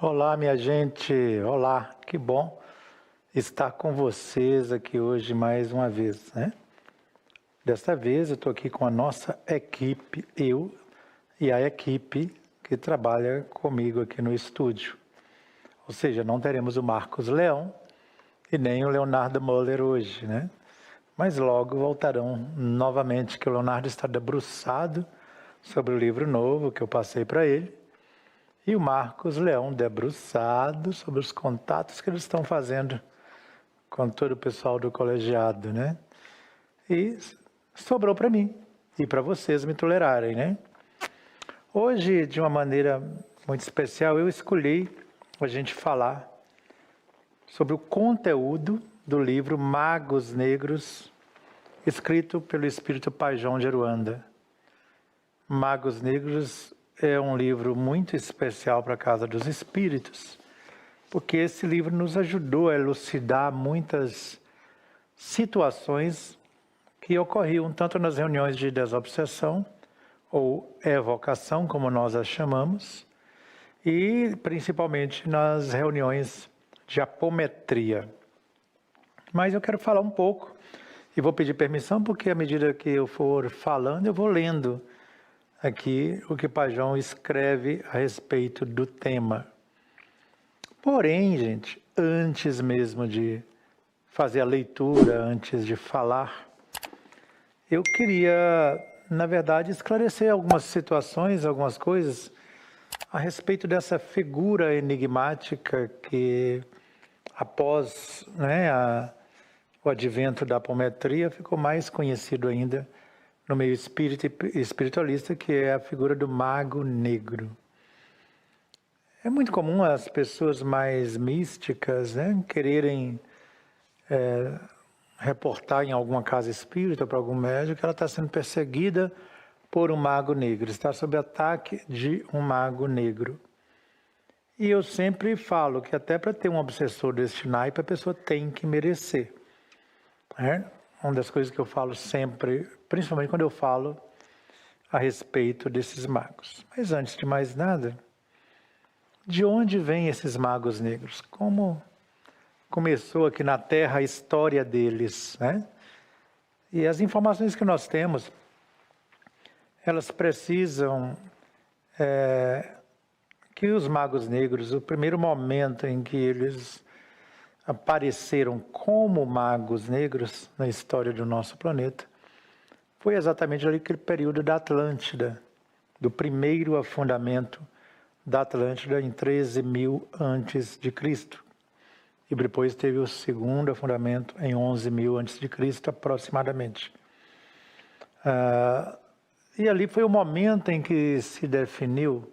Olá, minha gente. Olá, que bom estar com vocês aqui hoje mais uma vez, né? Desta vez eu estou aqui com a nossa equipe, eu e a equipe que trabalha comigo aqui no estúdio. Ou seja, não teremos o Marcos Leão e nem o Leonardo Moller hoje, né? Mas logo voltarão novamente, que o Leonardo está debruçado sobre o livro novo que eu passei para ele. E o Marcos Leão debruçado sobre os contatos que eles estão fazendo com todo o pessoal do colegiado, né? E sobrou para mim e para vocês me tolerarem, né? Hoje, de uma maneira muito especial, eu escolhi a gente falar sobre o conteúdo do livro Magos Negros, escrito pelo Espírito Pai João de Aruanda. Magos Negros é um livro muito especial para a Casa dos Espíritos, porque esse livro nos ajudou a elucidar muitas situações que ocorriam tanto nas reuniões de desobsessão, ou evocação, como nós as chamamos, e principalmente nas reuniões de apometria. Mas eu quero falar um pouco, e vou pedir permissão, porque à medida que eu for falando, eu vou lendo aqui o que Pai João escreve a respeito do tema. Porém, gente, antes mesmo de fazer a leitura, antes de falar, eu queria, na verdade, esclarecer algumas situações, algumas coisas a respeito dessa figura enigmática que, após o advento da apometria, ficou mais conhecido ainda no meio espiritualista, que é a figura do mago negro. É muito comum as pessoas mais místicas, né, quererem reportar em alguma casa espírita para algum médico que ela está sendo perseguida por um mago negro, está sob ataque de um mago negro. E eu sempre falo que até para ter um obsessor deste naipe, a pessoa tem que merecer. Uma das coisas que eu falo sempre, principalmente quando eu falo a respeito desses magos. Mas antes de mais nada, de onde vêm esses magos negros? Como começou aqui na Terra a história deles, né? E as informações que nós temos, elas precisam que os magos negros, o primeiro momento em que eles apareceram como magos negros na história do nosso planeta, foi exatamente ali aquele período da Atlântida, do primeiro afundamento da Atlântida em 13.000 antes de Cristo. E depois teve o segundo afundamento em 11.000 antes de Cristo, aproximadamente. E ali foi o momento em que se definiu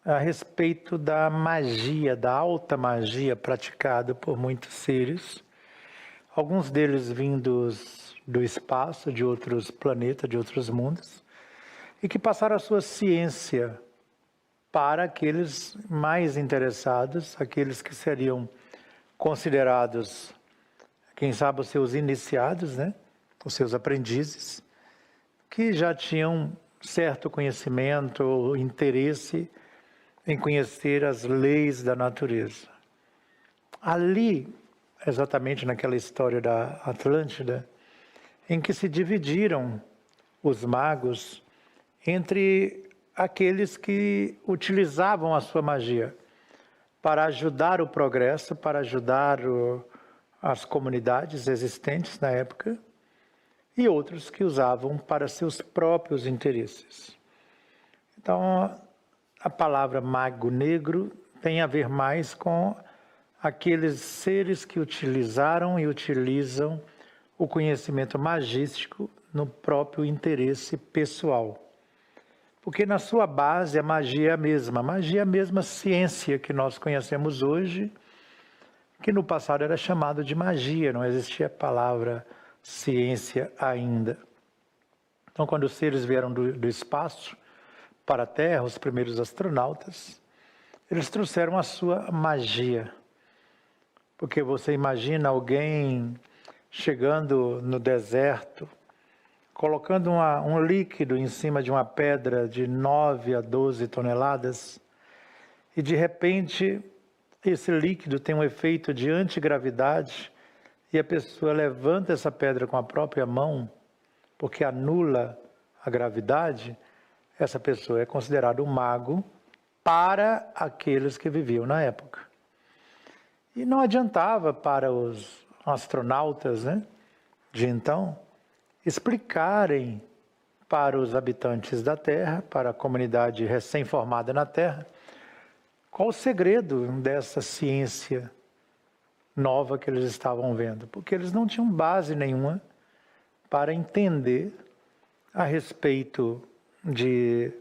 a respeito da magia, da alta magia praticada por muitos seres, alguns deles vindos do espaço, de outros planetas, de outros mundos, e que passaram a sua ciência para aqueles mais interessados, aqueles que seriam considerados, quem sabe, os seus iniciados, né? Os seus aprendizes, que já tinham certo conhecimento, interesse em conhecer as leis da natureza. Ali, exatamente naquela história da Atlântida, em que se dividiram os magos entre aqueles que utilizavam a sua magia para ajudar o progresso, para ajudar as comunidades existentes na época, e outros que usavam para seus próprios interesses. Então, a palavra mago negro tem a ver mais com aqueles seres que utilizaram e utilizam o conhecimento magístico no próprio interesse pessoal. Porque na sua base a magia é a mesma. A magia é a mesma ciência que nós conhecemos hoje, que no passado era chamado de magia, não existia a palavra ciência ainda. Então, quando os seres vieram do espaço para a Terra, os primeiros astronautas, eles trouxeram a sua magia. Porque você imagina alguém chegando no deserto, colocando um líquido em cima de uma pedra de 9 a 12 toneladas, e de repente esse líquido tem um efeito de antigravidade e a pessoa levanta essa pedra com a própria mão, porque anula a gravidade, essa pessoa é considerada um mago para aqueles que viviam na época. E não adiantava para os astronautas, né, de então, explicarem para os habitantes da Terra, para a comunidade recém-formada na Terra, qual o segredo dessa ciência nova que eles estavam vendo, porque eles não tinham base nenhuma para entender a respeito de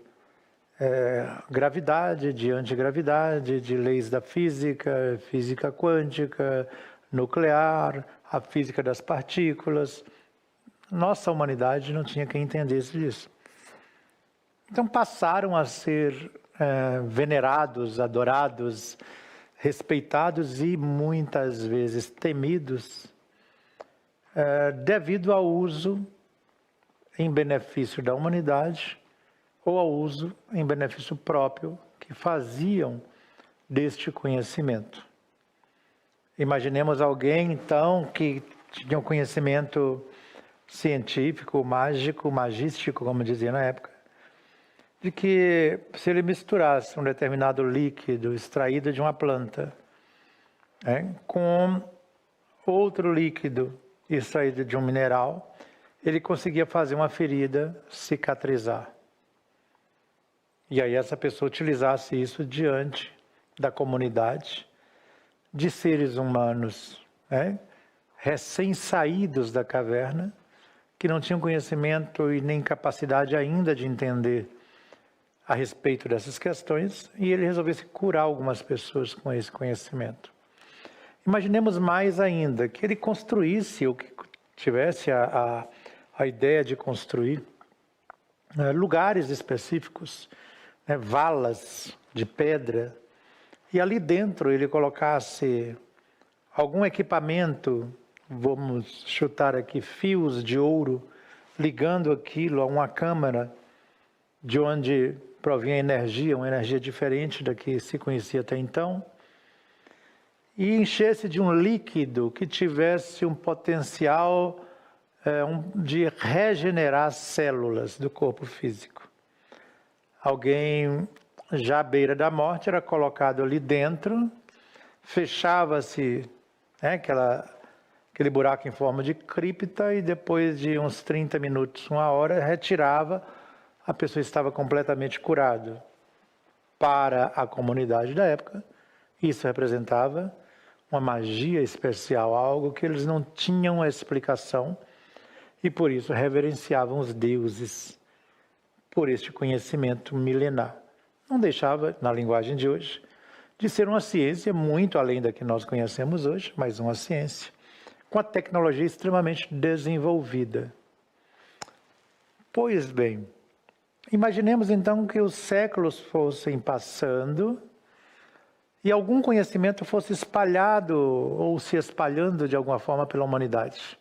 gravidade, de antigravidade, de leis da física, física quântica, nuclear, a física das partículas. Nossa humanidade não tinha quem entendesse disso. Então passaram a ser venerados, adorados, respeitados e muitas vezes temidos devido ao uso em benefício da humanidade ou ao uso em benefício próprio que faziam deste conhecimento. Imaginemos alguém, então, que tinha um conhecimento científico, mágico, magístico, como dizia na época, de que se ele misturasse um determinado líquido extraído de uma planta com outro líquido extraído de um mineral, ele conseguia fazer uma ferida cicatrizar. E aí essa pessoa utilizasse isso diante da comunidade de seres humanos, recém-saídos da caverna, que não tinham conhecimento e nem capacidade ainda de entender a respeito dessas questões, e ele resolvesse curar algumas pessoas com esse conhecimento. Imaginemos mais ainda que ele construísse, ou que tivesse a ideia de construir lugares específicos, valas de pedra, e ali dentro ele colocasse algum equipamento, vamos chutar aqui, fios de ouro, ligando aquilo a uma câmara de onde provinha energia, uma energia diferente da que se conhecia até então, e enchesse de um líquido que tivesse um potencial de regenerar células do corpo físico. Alguém já à beira da morte era colocado ali dentro, fechava-se aquele buraco em forma de cripta e depois de uns 30 minutos, uma hora, retirava, a pessoa estava completamente curada. Para a comunidade da época, isso representava uma magia especial, algo que eles não tinham explicação e por isso reverenciavam os deuses por este conhecimento milenar. Não deixava, na linguagem de hoje, de ser uma ciência muito além da que nós conhecemos hoje, mas uma ciência com a tecnologia extremamente desenvolvida. Pois bem, imaginemos então que os séculos fossem passando e algum conhecimento fosse espalhado ou se espalhando de alguma forma pela humanidade.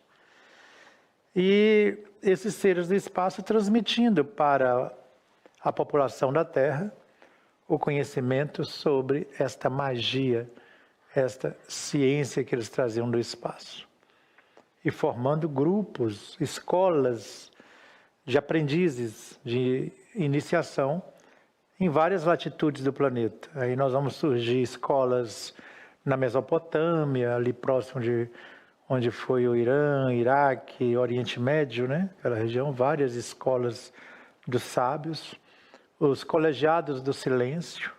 E esses seres do espaço transmitindo para a população da Terra o conhecimento sobre esta magia, esta ciência que eles traziam do espaço. E formando grupos, escolas de aprendizes, de iniciação em várias latitudes do planeta. Aí nós vamos surgir escolas na Mesopotâmia, ali próximo de onde foi o Irã, Iraque, Oriente Médio, aquela região, várias escolas dos sábios, os colegiados do silêncio.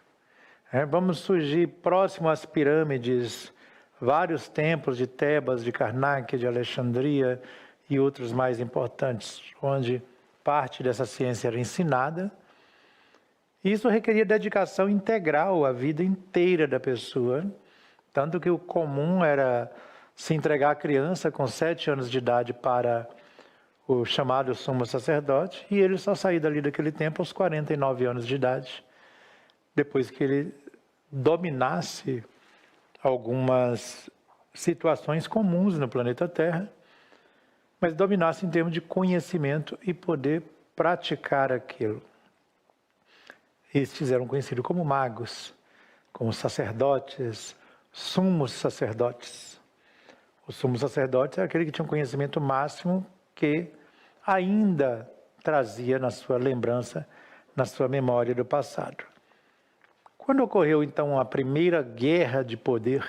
Vamos surgir próximo às pirâmides, vários templos de Tebas, de Karnak, de Alexandria e outros mais importantes, onde parte dessa ciência era ensinada. Isso requeria dedicação integral à vida inteira da pessoa, tanto que o comum era se entregar à criança com 7 anos de idade para o chamado sumo sacerdote, e ele só saía dali daquele tempo aos 49 anos de idade, depois que ele dominasse algumas situações comuns no planeta Terra, mas dominasse em termos de conhecimento e poder praticar aquilo. Estes eram conhecidos como magos. como sacerdotes, sumos sacerdotes. O sumo sacerdote é aquele que tinha um conhecimento máximo que ainda trazia na sua lembrança, na sua memória do passado. Quando ocorreu então a primeira guerra de poder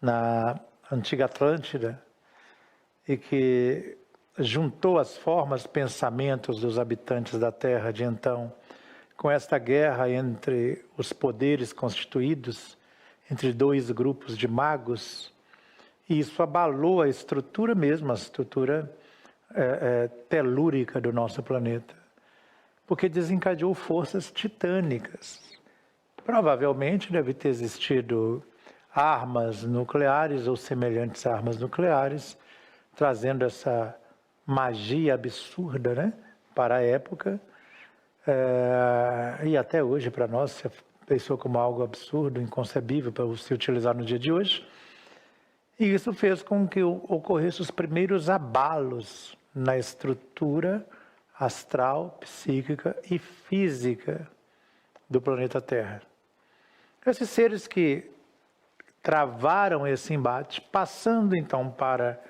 na antiga Atlântida, e que juntou as formas, pensamentos dos habitantes da Terra de então, com esta guerra entre os poderes constituídos, entre dois grupos de magos, e isso abalou a estrutura mesmo, a estrutura telúrica do nosso planeta, porque desencadeou forças titânicas. Provavelmente deve ter existido armas nucleares ou semelhantes a armas nucleares, trazendo essa magia absurda, né, para a época, e até hoje para nós se pensou como algo absurdo, inconcebível para se utilizar no dia de hoje. E isso fez com que ocorressem os primeiros abalos na estrutura astral, psíquica e física do planeta Terra. Esses seres que travaram esse embate, passando então para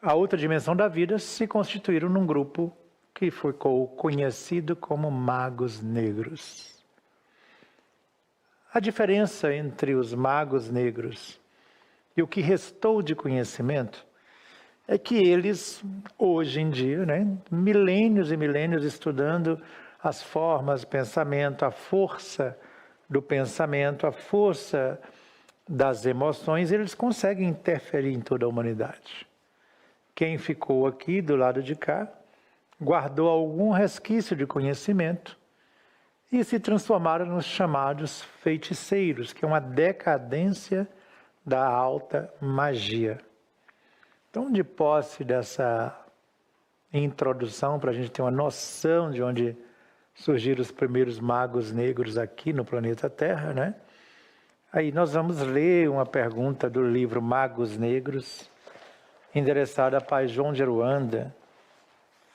a outra dimensão da vida, se constituíram num grupo que ficou conhecido como magos negros. A diferença entre os magos negros e o que restou de conhecimento é que eles, hoje em dia, né, milênios e milênios estudando as formas, pensamento, a força do pensamento, a força das emoções, eles conseguem interferir em toda a humanidade. Quem ficou aqui do lado de cá, guardou algum resquício de conhecimento e se transformaram nos chamados feiticeiros, que é uma decadência da alta magia. Então, de posse dessa introdução, para a gente ter uma noção de onde surgiram os primeiros magos negros aqui no planeta Terra, né? Aí nós vamos ler uma pergunta do livro Magos Negros, endereçada a Pai João de Aruanda,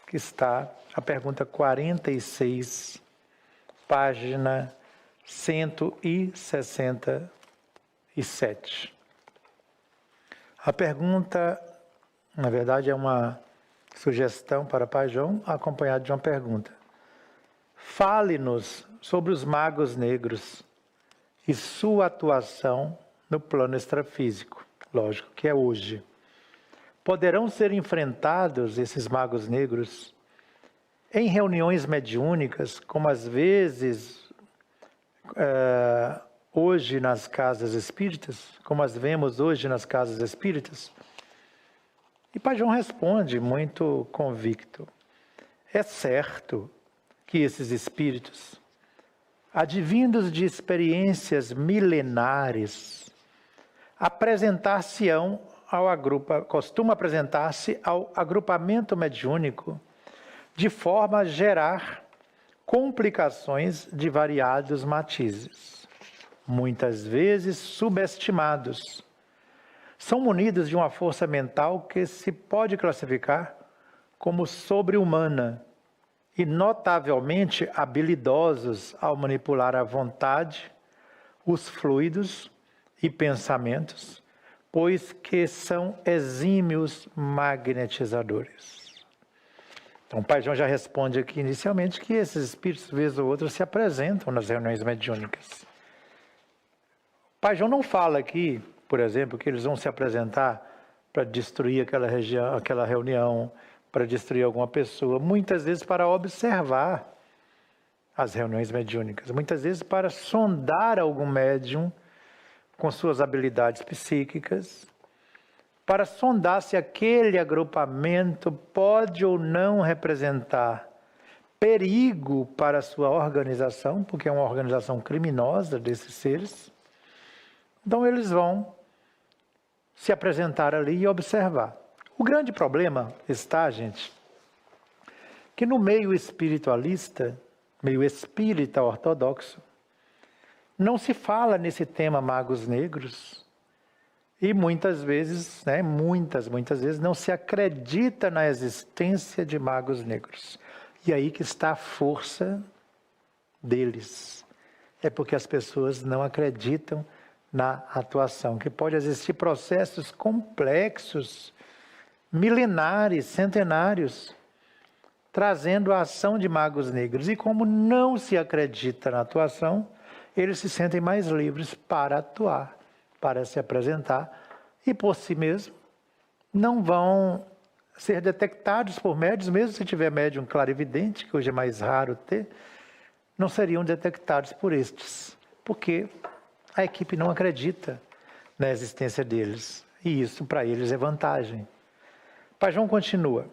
que está a pergunta 46, página 167. A pergunta, na verdade, é uma sugestão para Pai João, acompanhada de uma pergunta. Fale-nos sobre os magos negros e sua atuação no plano extrafísico, lógico que é hoje. Poderão ser enfrentados esses magos negros em reuniões mediúnicas, como às vezes hoje nas casas espíritas, como as vemos hoje nas casas espíritas? E Pai João responde muito convicto. É certo que esses espíritos, advindos de experiências milenares, costuma apresentar-se ao agrupamento mediúnico de forma a gerar complicações de variados matizes, muitas vezes subestimados. São munidos de uma força mental que se pode classificar como sobre-humana e notavelmente habilidosos ao manipular a vontade, os fluidos e pensamentos, pois que são exímios magnetizadores. Então, o Pai João já responde aqui inicialmente que esses espíritos, vez ou outra, se apresentam nas reuniões mediúnicas. O Pai João não fala aqui, por exemplo, que eles vão se apresentar para destruir aquela reunião, para destruir alguma pessoa, muitas vezes para observar as reuniões mediúnicas, muitas vezes para sondar algum médium com suas habilidades psíquicas, para sondar se aquele agrupamento pode ou não representar perigo para a sua organização, porque é uma organização criminosa desses seres. Então eles vão se apresentar ali e observar. O grande problema está, gente, que no meio espiritualista, meio espírita ortodoxo, não se fala nesse tema magos negros e muitas vezes não se acredita na existência de magos negros. E aí que está a força deles. é porque as pessoas não acreditam na atuação, que pode existir processos complexos, milenares, centenários, trazendo a ação de magos negros. E como não se acredita na atuação, eles se sentem mais livres para atuar, para se apresentar, e por si mesmo não vão ser detectados por médiuns, mesmo se tiver médium clarividente, que hoje é mais raro ter, não seriam detectados por estes, porque a equipe não acredita na existência deles, e isso para eles é vantagem. Pai João continua: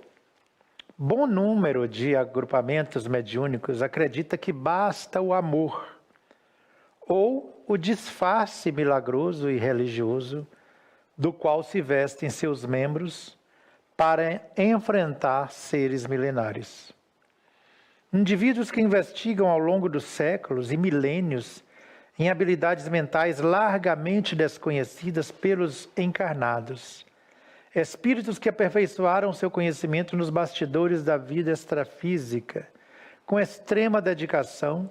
bom número de agrupamentos mediúnicos acredita que basta o amor ou o disfarce milagroso e religioso do qual se vestem seus membros para enfrentar seres milenares. Indivíduos que investigam ao longo dos séculos e milênios em habilidades mentais largamente desconhecidas pelos encarnados. Espíritos que aperfeiçoaram seu conhecimento nos bastidores da vida extrafísica, com extrema dedicação,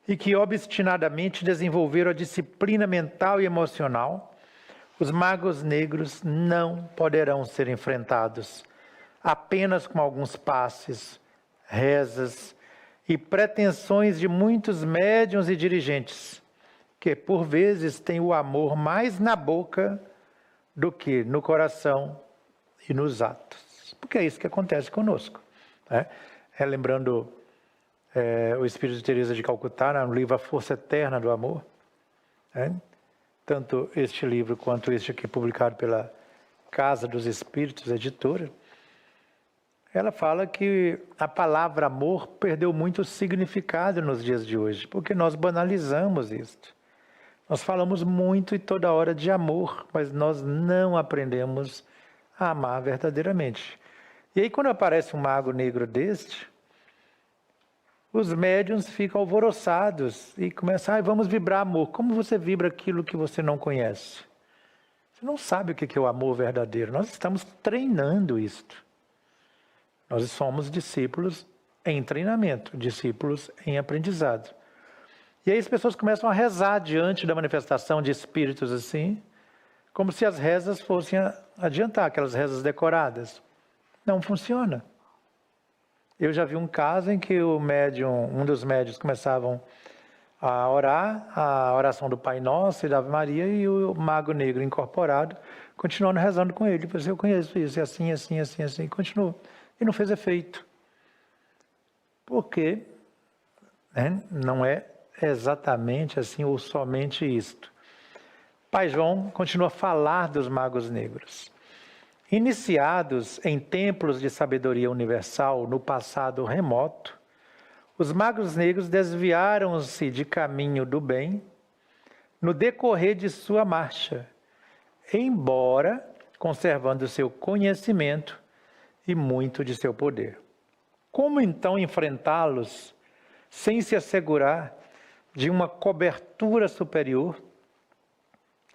e que obstinadamente desenvolveram a disciplina mental e emocional, os magos negros não poderão ser enfrentados apenas com alguns passes, rezas e pretensões de muitos médiuns e dirigentes, que por vezes têm o amor mais na boca do que no coração e nos atos. Porque é isso que acontece conosco, né? Lembrando o Espírito de Teresa de Calcutá, no livro A Força Eterna do Amor, né? Tanto este livro quanto este aqui, publicado pela Casa dos Espíritos, editora, ela fala que a palavra amor perdeu muito significado nos dias de hoje, porque nós banalizamos isto. Nós falamos muito e toda hora de amor, mas nós não aprendemos a amar verdadeiramente. E aí, quando aparece um mago negro deste, os médiuns ficam alvoroçados e começam, vamos vibrar amor. Como você vibra aquilo que você não conhece? Você não sabe o que é o amor verdadeiro. Nós estamos treinando isto. Nós somos discípulos em treinamento, discípulos em aprendizado. E aí as pessoas começam a rezar diante da manifestação de espíritos assim, como se as rezas fossem adiantar, aquelas rezas decoradas. Não funciona. Eu já vi um caso em que um dos médiuns começavam a orar, a oração do Pai Nosso e da Ave Maria, e o mago negro incorporado continuando rezando com ele. Eu conheço isso, é assim, assim, assim, assim, e continuou. E não fez efeito. Porque não é exatamente assim ou somente isto. Pai João continua a falar dos magos negros. Iniciados em templos de sabedoria universal no passado remoto, os magos negros desviaram-se de caminho do bem no decorrer de sua marcha, embora conservando seu conhecimento e muito de seu poder. Como então enfrentá-los sem se assegurar de uma cobertura superior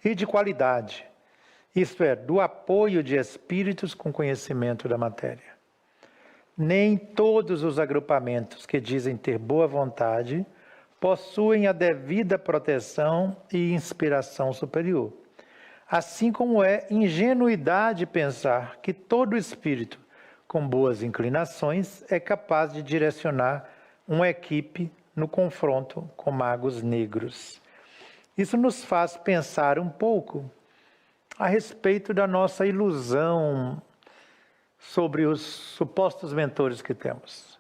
e de qualidade? Isto é, do apoio de espíritos com conhecimento da matéria. Nem todos os agrupamentos que dizem ter boa vontade possuem a devida proteção e inspiração superior. Assim como é ingenuidade pensar que todo espírito com boas inclinações é capaz de direcionar uma equipe no confronto com magos negros. Isso nos faz pensar um pouco a respeito da nossa ilusão sobre os supostos mentores que temos.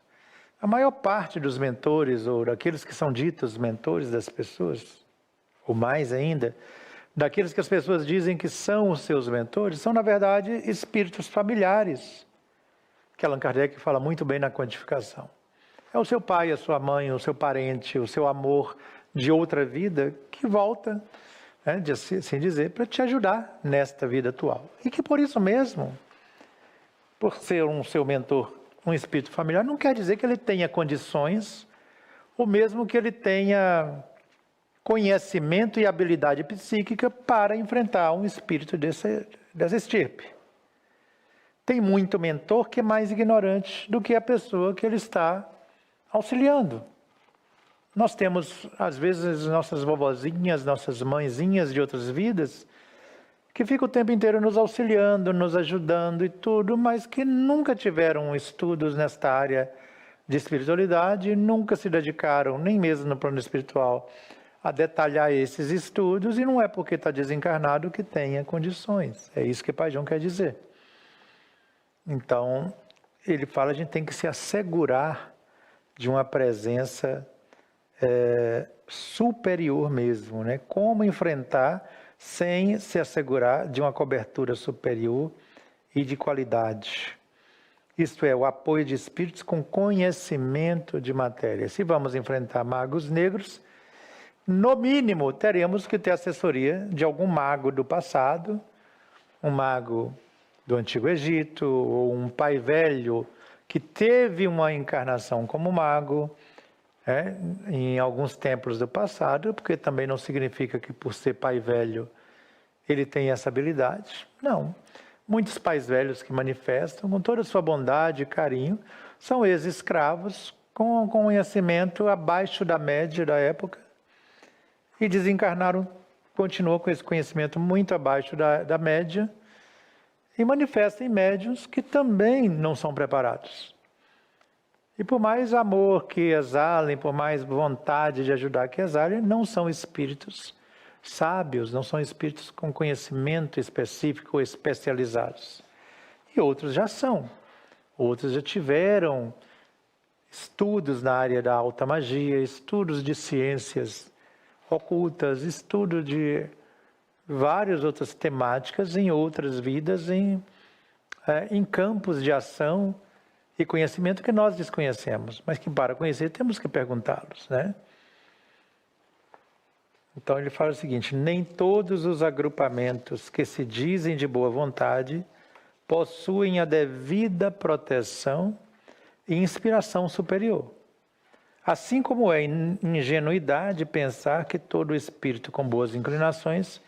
A maior parte dos mentores, ou daqueles que são ditos mentores das pessoas, ou mais ainda, daqueles que as pessoas dizem que são os seus mentores, são, na verdade, espíritos familiares, que Allan Kardec fala muito bem na quantificação. É o seu pai, a sua mãe, o seu parente, o seu amor de outra vida que volta, de assim dizer, para te ajudar nesta vida atual. E que por isso mesmo, por ser um seu mentor, um espírito familiar, não quer dizer que ele tenha condições, ou mesmo que ele tenha conhecimento e habilidade psíquica para enfrentar um espírito dessa estirpe. Tem muito mentor que é mais ignorante do que a pessoa que ele está auxiliando. Nós temos, às vezes, nossas vovozinhas, nossas mãezinhas de outras vidas, que ficam o tempo inteiro nos auxiliando, nos ajudando e tudo, mas que nunca tiveram estudos nesta área de espiritualidade, nunca se dedicaram, nem mesmo no plano espiritual, a detalhar esses estudos, e não é porque está desencarnado que tenha condições. É isso que Pai João quer dizer. Então, ele fala que a gente tem que se assegurar de uma presença superior mesmo, né? Como enfrentar sem se assegurar de uma cobertura superior e de qualidade. Isto é, o apoio de espíritos com conhecimento de matéria. Se vamos enfrentar magos negros, no mínimo teremos que ter assessoria de algum mago do passado, um mago do Antigo Egito, ou um pai velho que teve uma encarnação como mago, em alguns tempos do passado, porque também não significa que por ser pai velho ele tem essa habilidade. Não. Muitos pais velhos que manifestam com toda a sua bondade e carinho são ex-escravos com conhecimento abaixo da média da época e desencarnaram, continuam com esse conhecimento muito abaixo da média e manifestam em médiuns que também não são preparados. E por mais amor que exalem, por mais vontade de ajudar que exalem, não são espíritos sábios, não são espíritos com conhecimento específico ou especializados. E outros já são. Outros já tiveram estudos na área da alta magia, estudos de ciências ocultas, estudo de várias outras temáticas em outras vidas, em campos de ação e conhecimento que nós desconhecemos, mas que para conhecer temos que perguntá-los, né? Então ele fala o seguinte: nem todos os agrupamentos que se dizem de boa vontade possuem a devida proteção e inspiração superior. Assim como é ingenuidade pensar que todo espírito com boas inclinações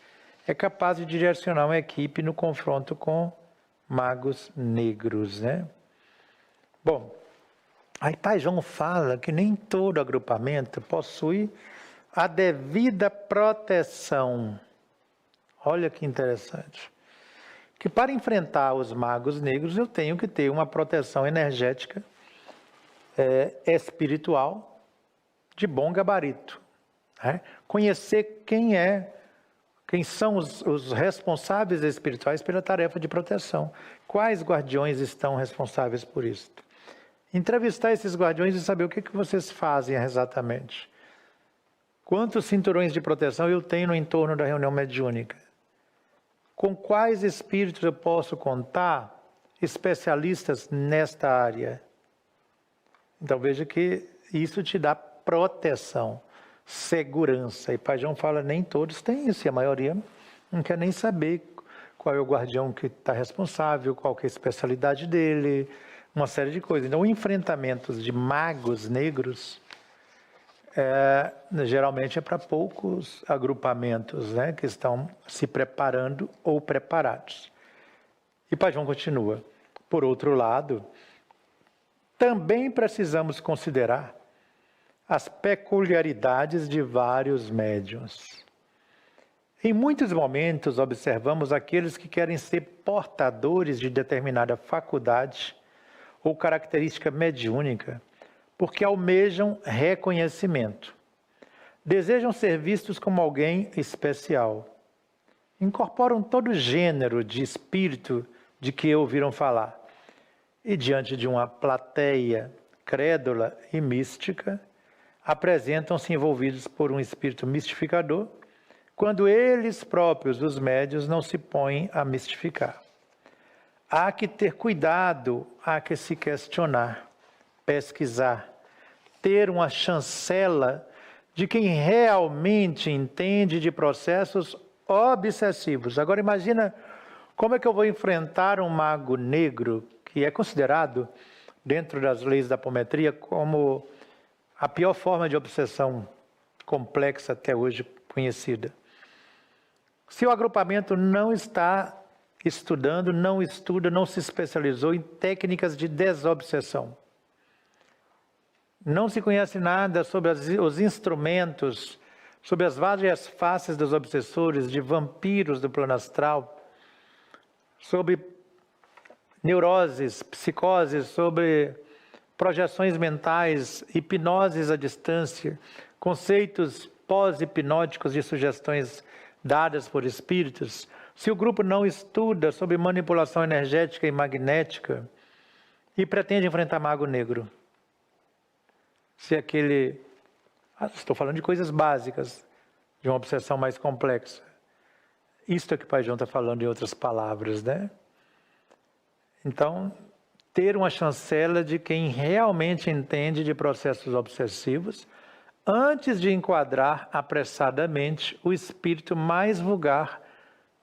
é capaz de direcionar uma equipe no confronto com magos negros, né? Bom, aí Pai João fala que nem todo agrupamento possui a devida proteção. Olha que interessante. Que para enfrentar os magos negros eu tenho que ter uma proteção energética, espiritual, de bom gabarito. Né? Conhecer quem são os responsáveis espirituais pela tarefa de proteção. Quais guardiões estão responsáveis por isso? Entrevistar esses guardiões e saber o que vocês fazem exatamente. Quantos cinturões de proteção eu tenho no entorno da reunião mediúnica? Com quais espíritos eu posso contar especialistas nesta área? Então veja que isso te dá proteção, segurança. E Pai João fala, nem todos têm isso, e a maioria não quer nem saber qual é o guardião que está responsável, qual que é a especialidade dele, uma série de coisas. Então, enfrentamentos de magos negros geralmente é para poucos agrupamentos, né, que estão se preparando ou preparados. E Pai João continua. Por outro lado, também precisamos considerar as peculiaridades de vários médiuns. Em muitos momentos, observamos aqueles que querem ser portadores de determinada faculdade ou característica mediúnica, porque almejam reconhecimento. Desejam ser vistos como alguém especial. Incorporam todo gênero de espírito de que ouviram falar. E diante de uma plateia crédula e mística, apresentam-se envolvidos por um espírito mistificador, quando eles próprios, os médiuns, não se põem a mistificar. Há que ter cuidado, há que se questionar, pesquisar, ter uma chancela de quem realmente entende de processos obsessivos. Agora imagina como é que eu vou enfrentar um mago negro, que é considerado, dentro das leis da apometria, como a pior forma de obsessão complexa até hoje conhecida. Se o agrupamento não está estudando, não estuda, não se especializou em técnicas de desobsessão, Não se conhece nada sobre os instrumentos, sobre as várias faces dos obsessores, de vampiros do plano astral, sobre neuroses, psicoses, sobre projeções mentais, hipnoses à distância, conceitos pós-hipnóticos de sugestões dadas por espíritos. Se o grupo não estuda sobre manipulação energética e magnética e pretende enfrentar mago negro, se aquele... estou falando de coisas básicas, de uma obsessão mais complexa. Isto é que o Pai João está falando em outras palavras, né? Então, ter uma chancela de quem realmente entende de processos obsessivos, antes de enquadrar apressadamente o espírito mais vulgar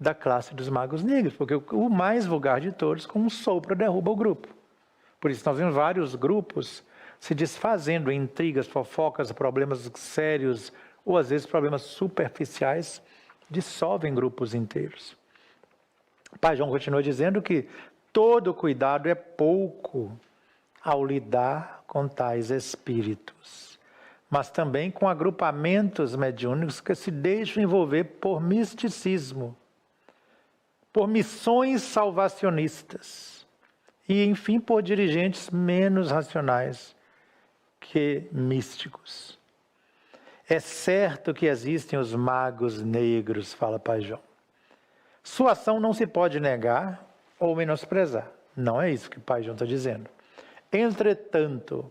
da classe dos magos negros, porque o mais vulgar de todos, com um sopro, derruba o grupo. Por isso nós vemos vários grupos se desfazendo em intrigas, fofocas, problemas sérios, ou às vezes problemas superficiais, dissolvem grupos inteiros. O Pai João continua dizendo que todo cuidado é pouco ao lidar com tais espíritos, mas também com agrupamentos mediúnicos que se deixam envolver por misticismo, por missões salvacionistas e, enfim, por dirigentes menos racionais que místicos. É certo que existem os magos negros, fala Pai João. Sua ação não se pode negar ou menosprezar. Não é isso que Pai João está dizendo. Entretanto,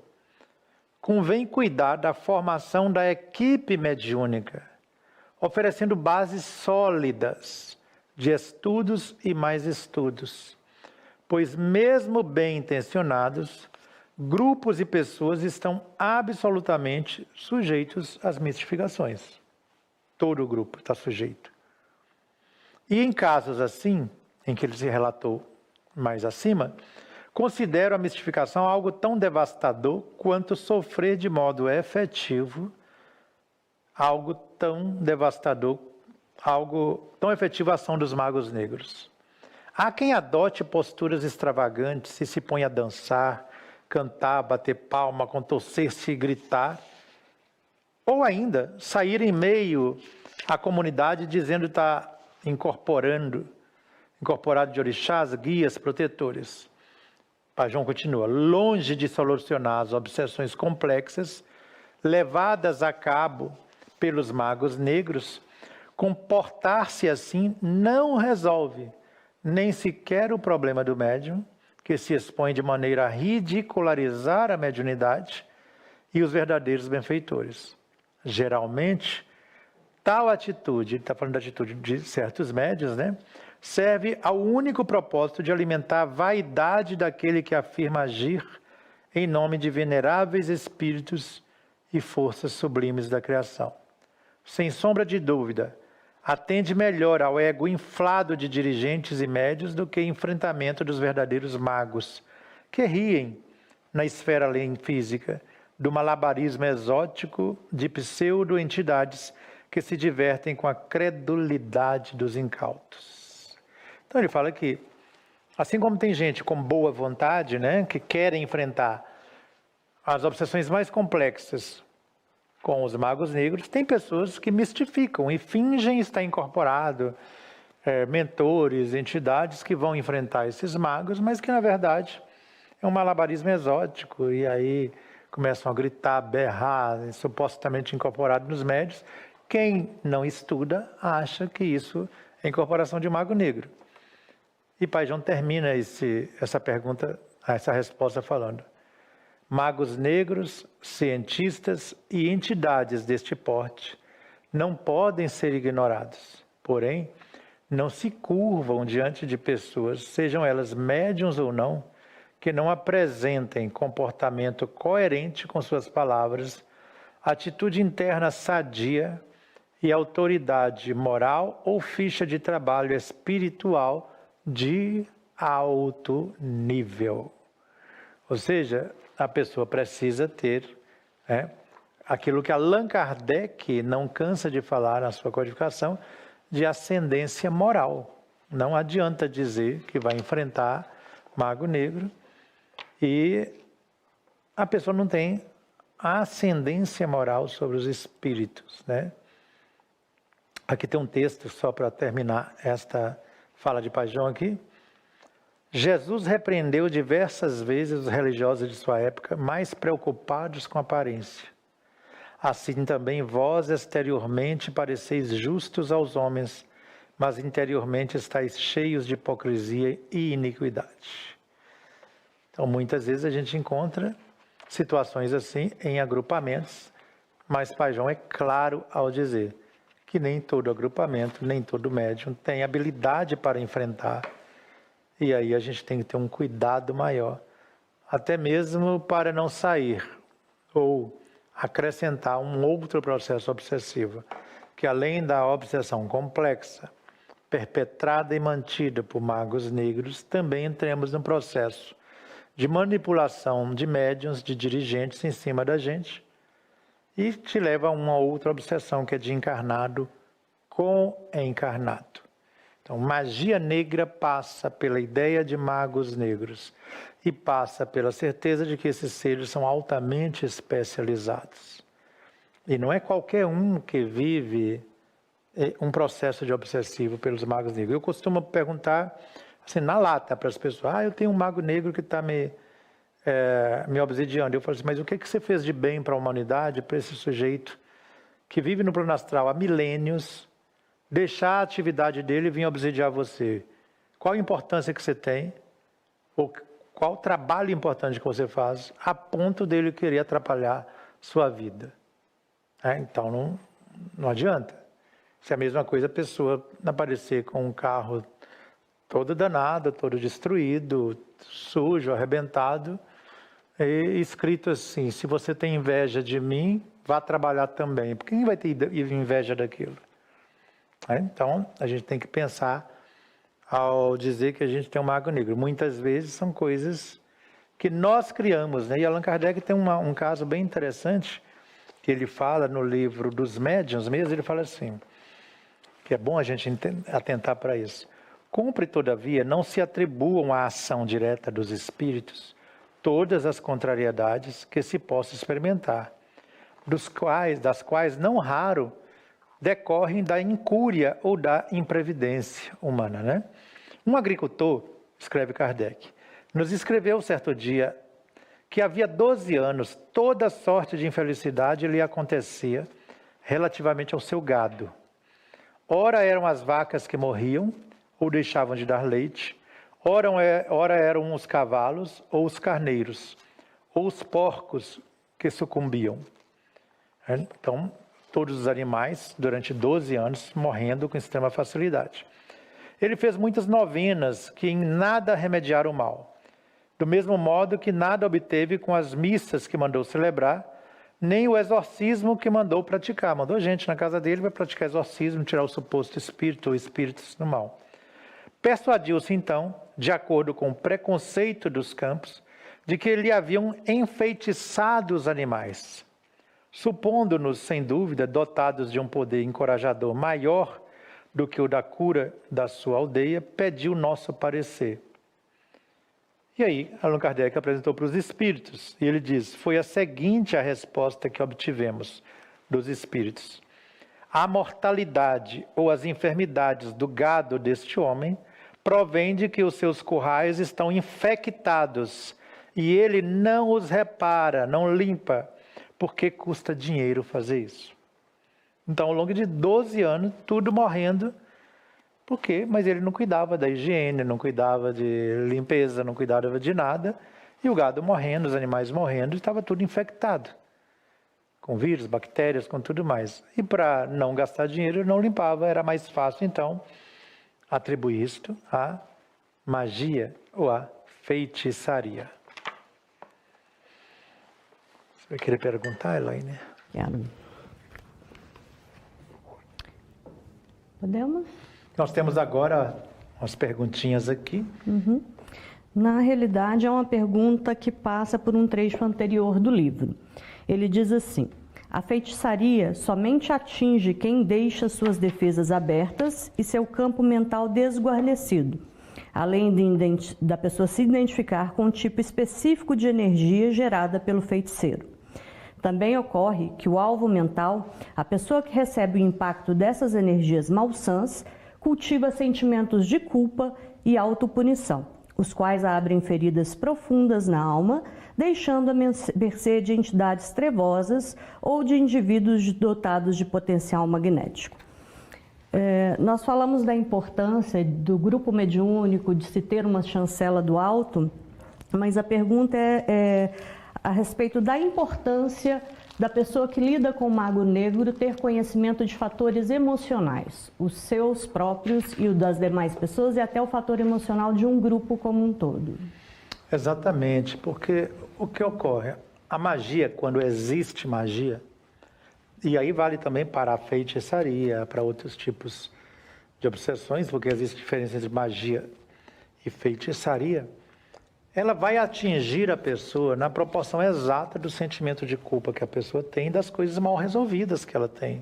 convém cuidar da formação da equipe mediúnica, oferecendo bases sólidas de estudos e mais estudos, pois mesmo bem intencionados, grupos e pessoas estão absolutamente sujeitos às mistificações. Todo o grupo está sujeito. E em casos assim, em que ele se relatou mais acima, considero a mistificação algo tão devastador quanto sofrer de modo efetivo algo tão devastador, algo tão efetivo a ação dos magos negros. Há quem adote posturas extravagantes e se ponha a dançar, cantar, bater palma, contorcer-se e gritar, ou ainda sair em meio à comunidade dizendo que está incorporado de orixás, guias, protetores. Pai João continua, longe de solucionar as obsessões complexas levadas a cabo pelos magos negros, comportar-se assim não resolve nem sequer o problema do médium, que se expõe de maneira a ridicularizar a mediunidade e os verdadeiros benfeitores. Geralmente, tal atitude, está falando da atitude de certos médiuns, né? Serve ao único propósito de alimentar a vaidade daquele que afirma agir em nome de veneráveis espíritos e forças sublimes da criação. Sem sombra de dúvida, atende melhor ao ego inflado de dirigentes e médios do que o enfrentamento dos verdadeiros magos, que riem na esfera além física do malabarismo exótico de pseudo-entidades que se divertem com a credulidade dos incautos. Então ele fala que, assim como tem gente com boa vontade, né, que querem enfrentar as obsessões mais complexas com os magos negros, tem pessoas que mistificam e fingem estar incorporado, mentores, entidades que vão enfrentar esses magos, mas que na verdade é um malabarismo exótico, e aí começam a gritar, berrar, supostamente incorporado nos médios. Quem não estuda acha que isso é incorporação de mago negro. E Pai João termina essa pergunta, essa resposta falando: magos negros, cientistas e entidades deste porte não podem ser ignorados, porém, não se curvam diante de pessoas, sejam elas médiuns ou não, que não apresentem comportamento coerente com suas palavras, atitude interna sadia e autoridade moral ou ficha de trabalho espiritual de alto nível. Ou seja, a pessoa precisa ter aquilo que Allan Kardec não cansa de falar na sua codificação, de ascendência moral. Não adianta dizer que vai enfrentar mago negro e a pessoa não tem ascendência moral sobre os espíritos, né? Aqui tem um texto, só para terminar esta fala de Pai João aqui. Jesus repreendeu diversas vezes os religiosos de sua época, mais preocupados com a aparência. Assim também vós exteriormente pareceis justos aos homens, mas interiormente estáis cheios de hipocrisia e iniquidade. Então, muitas vezes a gente encontra situações assim em agrupamentos, mas Pai João é claro ao dizer que nem todo agrupamento, nem todo médium tem habilidade para enfrentar. E aí a gente tem que ter um cuidado maior, até mesmo para não sair ou acrescentar um outro processo obsessivo, que além da obsessão complexa, perpetrada e mantida por magos negros, também entremos no processo de manipulação de médiuns, de dirigentes em cima da gente, e te leva a uma outra obsessão, que é de encarnado com encarnado. Então, magia negra passa pela ideia de magos negros e passa pela certeza de que esses seres são altamente especializados. E não é qualquer um que vive um processo de obsessivo pelos magos negros. Eu costumo perguntar, assim, na lata para as pessoas, eu tenho um mago negro que está me obsidiando. Eu falo assim, mas o que você fez de bem para a humanidade, para esse sujeito que vive no plano astral há milênios, deixar a atividade dele e vir obsidiar você? Qual a importância que você tem? Ou qual o trabalho importante que você faz a ponto dele querer atrapalhar sua vida? Então não adianta. Se é a mesma coisa a pessoa aparecer com um carro todo danado, todo destruído, sujo, arrebentado, e escrito assim, se você tem inveja de mim, vá trabalhar também. Porque quem vai ter inveja daquilo? Então, a gente tem que pensar ao dizer que a gente tem um mago negro. Muitas vezes são coisas que nós criamos, né? E Allan Kardec tem um caso bem interessante, que ele fala no livro dos médiuns mesmo, ele fala assim, que é bom a gente atentar para isso. Cumpre, todavia, não se atribuam à ação direta dos espíritos todas as contrariedades que se possa experimentar, das quais não raro decorrem da incúria ou da imprevidência humana, né? Um agricultor, escreve Kardec, nos escreveu certo dia que havia 12 anos toda sorte de infelicidade lhe acontecia relativamente ao seu gado. Ora eram as vacas que morriam ou deixavam de dar leite, ora eram os cavalos ou os carneiros, ou os porcos que sucumbiam. Então, todos os animais, durante 12 anos, morrendo com extrema facilidade. Ele fez muitas novenas que em nada remediaram o mal. Do mesmo modo que nada obteve com as missas que mandou celebrar, nem o exorcismo que mandou praticar. Mandou gente na casa dele para praticar exorcismo, tirar o suposto espírito ou espíritos do mal. Persuadiu-se, então, de acordo com o preconceito dos campos, de que lhe haviam enfeitiçado os animais. Supondo-nos, sem dúvida, dotados de um poder encorajador maior do que o da cura da sua aldeia, pediu nosso parecer. E aí, Allan Kardec apresentou para os espíritos, e ele diz, foi a seguinte a resposta que obtivemos dos espíritos. A mortalidade ou as enfermidades do gado deste homem provém de que os seus currais estão infectados, e ele não os repara, não limpa, porque custa dinheiro fazer isso. Então, ao longo de 12 anos, tudo morrendo. Por quê? Mas ele não cuidava da higiene, não cuidava de limpeza, não cuidava de nada. E o gado morrendo, os animais morrendo, estava tudo infectado. Com vírus, bactérias, com tudo mais. E para não gastar dinheiro, não limpava. Era mais fácil, então, atribuir isto à magia ou à feitiçaria. Você vai querer perguntar, Elaine? Quero. Podemos? Nós temos agora umas perguntinhas aqui. Na realidade, é uma pergunta que passa por um trecho anterior do livro. Ele diz assim, a feitiçaria somente atinge quem deixa suas defesas abertas e seu campo mental desguarnecido, além da pessoa se identificar com um tipo específico de energia gerada pelo feiticeiro. Também ocorre que o alvo mental, a pessoa que recebe o impacto dessas energias malsãs, cultiva sentimentos de culpa e autopunição, os quais abrem feridas profundas na alma, deixando a mercê de entidades trevosas ou de indivíduos dotados de potencial magnético. Nós falamos da importância do grupo mediúnico, de se ter uma chancela do alto, mas a pergunta é a respeito da importância da pessoa que lida com o mago negro ter conhecimento de fatores emocionais, os seus próprios e o das demais pessoas, e até o fator emocional de um grupo como um todo. Exatamente, porque o que ocorre? A magia, quando existe magia, e aí vale também para a feitiçaria, para outros tipos de obsessões, porque existe diferença entre magia e feitiçaria, ela vai atingir a pessoa na proporção exata do sentimento de culpa que a pessoa tem e das coisas mal resolvidas que ela tem.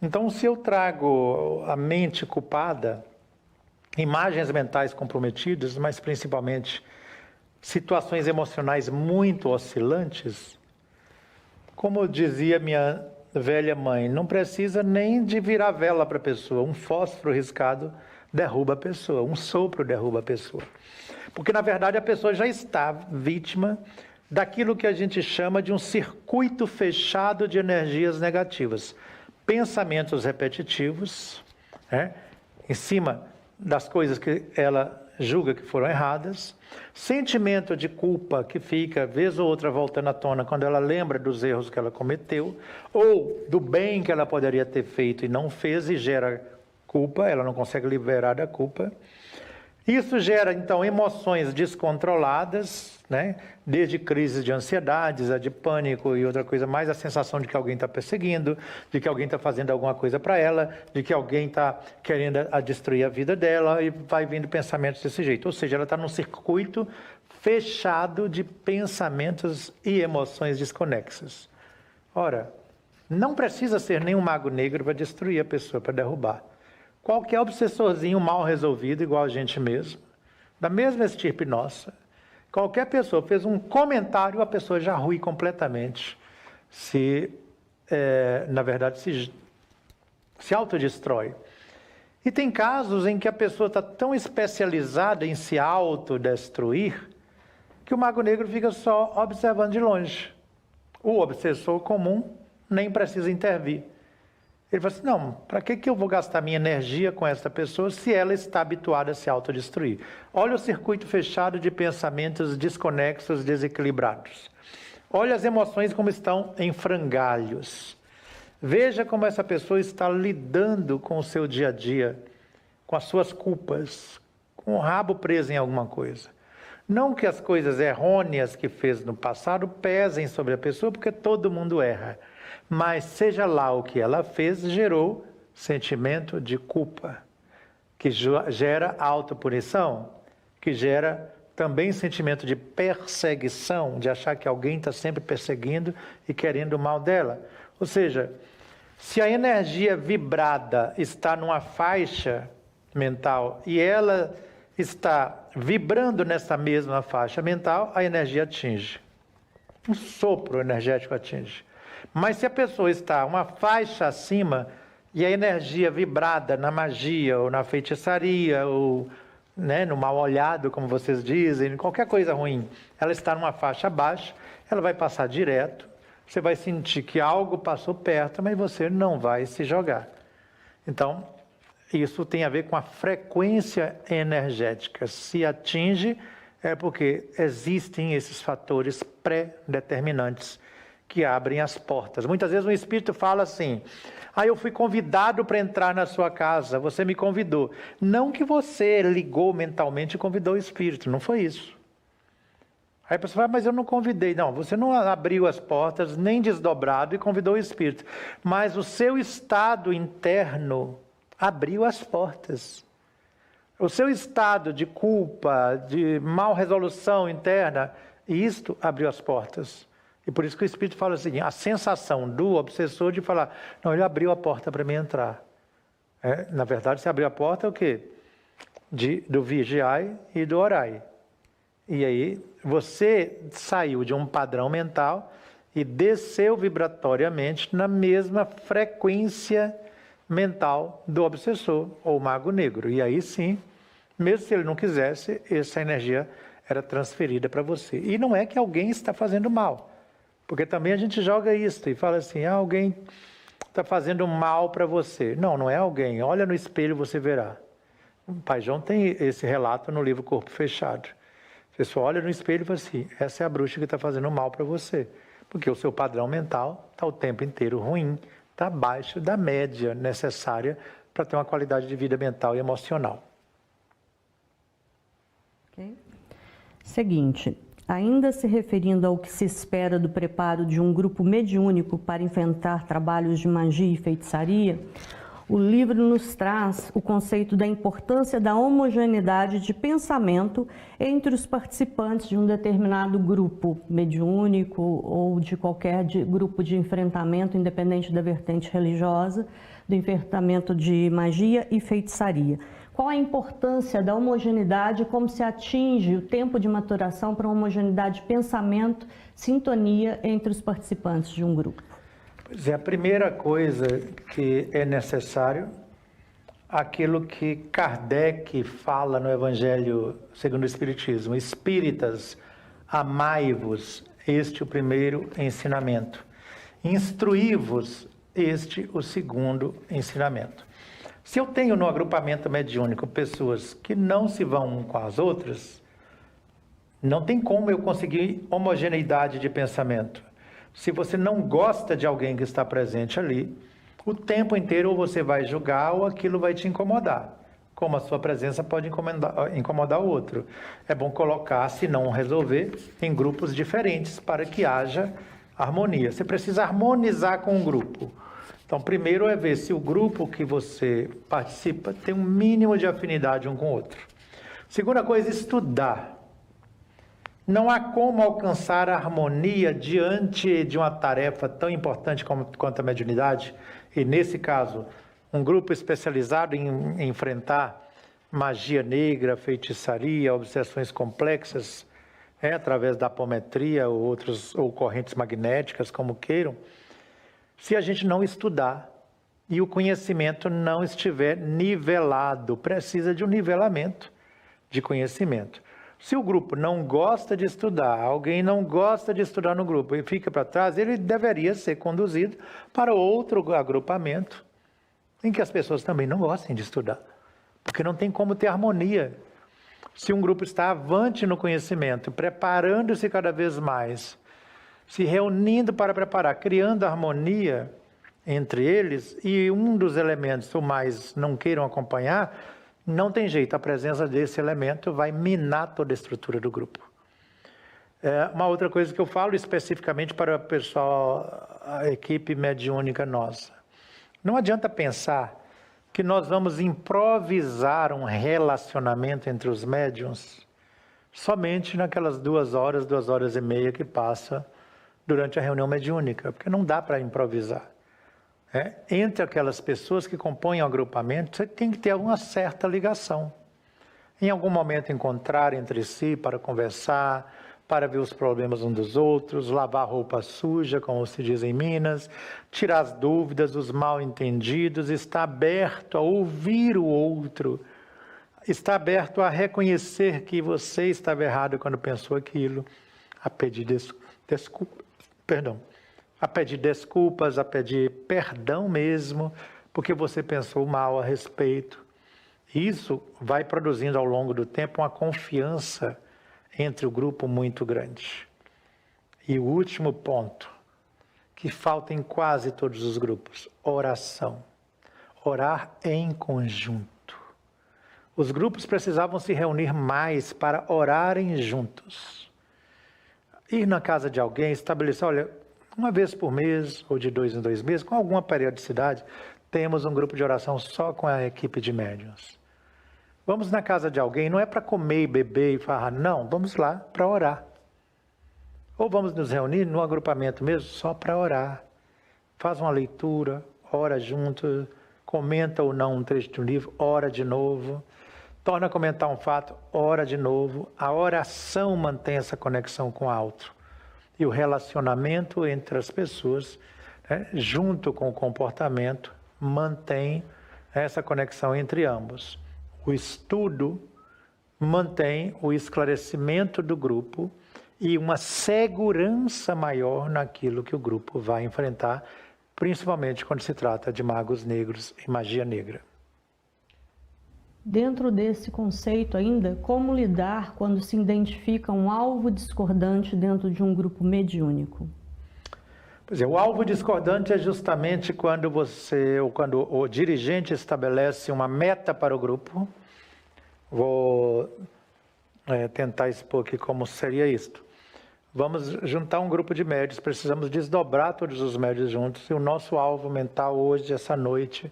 Então, se eu trago a mente culpada, imagens mentais comprometidas, mas principalmente situações emocionais muito oscilantes, como dizia minha velha mãe, não precisa nem de virar vela para a pessoa. Um fósforo riscado derruba a pessoa, um sopro derruba a pessoa. Porque, na verdade, a pessoa já está vítima daquilo que a gente chama de um circuito fechado de energias negativas. Pensamentos repetitivos, em cima das coisas que ela julga que foram erradas, sentimento de culpa que fica, vez ou outra, voltando à tona quando ela lembra dos erros que ela cometeu, ou do bem que ela poderia ter feito e não fez e gera culpa, ela não consegue liberar da culpa. Isso gera, então, emoções descontroladas, desde crises de ansiedades, a de pânico e outra coisa mais, a sensação de que alguém está perseguindo, de que alguém está fazendo alguma coisa para ela, de que alguém está querendo destruir a vida dela, e vai vindo pensamentos desse jeito. Ou seja, ela está num circuito fechado de pensamentos e emoções desconexas. Ora, não precisa ser nenhum mago negro para destruir a pessoa, para derrubar. Qualquer obsessorzinho mal resolvido, igual a gente mesmo, da mesma estirpe nossa, qualquer pessoa fez um comentário, a pessoa já rui completamente, na verdade, se autodestrói. E tem casos em que a pessoa está tão especializada em se autodestruir, que o mago negro fica só observando de longe. O obsessor comum nem precisa intervir. Ele fala assim, não, para que eu vou gastar minha energia com essa pessoa se ela está habituada a se autodestruir? Olha o circuito fechado de pensamentos desconexos, desequilibrados. Olha as emoções como estão em frangalhos. Veja como essa pessoa está lidando com o seu dia a dia, com as suas culpas, com o rabo preso em alguma coisa. Não que as coisas errôneas que fez no passado pesem sobre a pessoa, porque todo mundo erra. Mas seja lá o que ela fez, gerou sentimento de culpa, que gera autopunição, que gera também sentimento de perseguição, de achar que alguém está sempre perseguindo e querendo o mal dela. Ou seja, se a energia vibrada está numa faixa mental e ela está vibrando nessa mesma faixa mental, a energia atinge. Um sopro energético atinge. Mas se a pessoa está uma faixa acima e a energia vibrada na magia ou na feitiçaria ou no mal olhado, como vocês dizem, qualquer coisa ruim, ela está numa faixa abaixo, ela vai passar direto, você vai sentir que algo passou perto, mas você não vai se jogar. Então, isso tem a ver com a frequência energética. Se atinge, é porque existem esses fatores pré-determinantes que abrem as portas. Muitas vezes um espírito fala assim, eu fui convidado para entrar na sua casa, você me convidou. Não que você ligou mentalmente e convidou o espírito, não foi isso. Aí a pessoa fala, mas eu não convidei. Não, você não abriu as portas, nem desdobrado e convidou o espírito. Mas o seu estado interno abriu as portas. O seu estado de culpa, de mal resolução interna, isto abriu as portas. E por isso que o Espírito fala assim, a sensação do obsessor de falar, não, ele abriu a porta para mim entrar. Na verdade, se abriu a porta é o quê? Do vigiai e do orai. E aí, você saiu de um padrão mental e desceu vibratoriamente na mesma frequência mental do obsessor ou mago negro. E aí sim, mesmo se ele não quisesse, essa energia era transferida para você. E não é que alguém está fazendo mal, porque também a gente joga isso e fala assim, alguém está fazendo mal para você. Não, não é alguém. Olha no espelho, você verá. O Pai João tem esse relato no livro Corpo Fechado. Você só olha no espelho e fala assim, essa é a bruxa que está fazendo mal para você. Porque o seu padrão mental está o tempo inteiro ruim, está abaixo da média necessária para ter uma qualidade de vida mental e emocional. Okay. Seguinte, ainda se referindo ao que se espera do preparo de um grupo mediúnico para enfrentar trabalhos de magia e feitiçaria, o livro nos traz o conceito da importância da homogeneidade de pensamento entre os participantes de um determinado grupo mediúnico ou de qualquer grupo de enfrentamento, independente da vertente religiosa, do enfrentamento de magia e feitiçaria. Qual a importância da homogeneidade e como se atinge o tempo de maturação para uma homogeneidade de pensamento, sintonia entre os participantes de um grupo? Pois é, a primeira coisa que é necessário, aquilo que Kardec fala no Evangelho segundo o Espiritismo, espíritas, amai-vos, este o primeiro ensinamento, instruí-vos, este o segundo ensinamento. Se eu tenho no agrupamento mediúnico pessoas que não se vão com as outras, não tem como eu conseguir homogeneidade de pensamento. Se você não gosta de alguém que está presente ali, o tempo inteiro ou você vai julgar ou aquilo vai te incomodar. Como a sua presença pode incomodar o outro. É bom colocar, se não resolver, em grupos diferentes para que haja harmonia. Você precisa harmonizar com o grupo. Então, primeiro é ver se o grupo que você participa tem um mínimo de afinidade um com o outro. Segunda coisa, estudar. Não há como alcançar a harmonia diante de uma tarefa tão importante quanto a mediunidade, e nesse caso, um grupo especializado em enfrentar magia negra, feitiçaria, obsessões complexas, através da apometria ou correntes magnéticas, como queiram, se a gente não estudar e o conhecimento não estiver nivelado, precisa de um nivelamento de conhecimento. Se o grupo não gosta de estudar, alguém não gosta de estudar no grupo e fica para trás, ele deveria ser conduzido para outro agrupamento em que as pessoas também não gostem de estudar, porque não tem como ter harmonia. Se um grupo está avante no conhecimento, preparando-se cada vez mais, se reunindo para preparar, criando harmonia entre eles, e um dos elementos, ou mais, não queiram acompanhar, não tem jeito, a presença desse elemento vai minar toda a estrutura do grupo. Uma outra coisa que eu falo especificamente para o pessoal, a equipe mediúnica nossa. Não adianta pensar que nós vamos improvisar um relacionamento entre os médiuns somente naquelas 2 horas e meia que passa durante a reunião mediúnica, porque não dá para improvisar. Entre aquelas pessoas que compõem o agrupamento, você tem que ter uma certa ligação. Em algum momento encontrar entre si para conversar, para ver os problemas uns dos outros, lavar roupa suja, como se diz em Minas, tirar as dúvidas, os mal-entendidos, estar aberto a ouvir o outro, estar aberto a reconhecer que você estava errado quando pensou aquilo, a pedir a pedir desculpas, a pedir perdão mesmo, porque você pensou mal a respeito. Isso vai produzindo ao longo do tempo uma confiança entre o grupo muito grande. E o último ponto, que falta em quase todos os grupos, oração. Orar em conjunto. Os grupos precisavam se reunir mais para orarem juntos. Ir na casa de alguém, estabelecer, olha, uma vez por mês, ou de 2 em 2 meses, com alguma periodicidade, temos um grupo de oração só com a equipe de médiuns. Vamos na casa de alguém, não é para comer e beber e farrar, não, vamos lá para orar. Ou vamos nos reunir no agrupamento mesmo, só para orar. Faz uma leitura, ora junto, comenta ou não um trecho de um livro, ora de novo. Torna a comentar um fato, ora de novo. A oração mantém essa conexão com o alto. e o relacionamento entre as pessoas, né, junto com o comportamento, mantém essa conexão entre ambos. O estudo mantém o esclarecimento do grupo e uma segurança maior naquilo que o grupo vai enfrentar, principalmente quando se trata de magos negros e magia negra. Dentro desse conceito ainda, como lidar quando se identifica um alvo discordante dentro de um grupo mediúnico? Pois é, o alvo discordante é justamente quando quando o dirigente estabelece uma meta para o grupo. Vou tentar expor aqui como seria isto. Vamos juntar um grupo de médios, precisamos desdobrar todos os médios juntos, e o nosso alvo mental hoje, essa noite,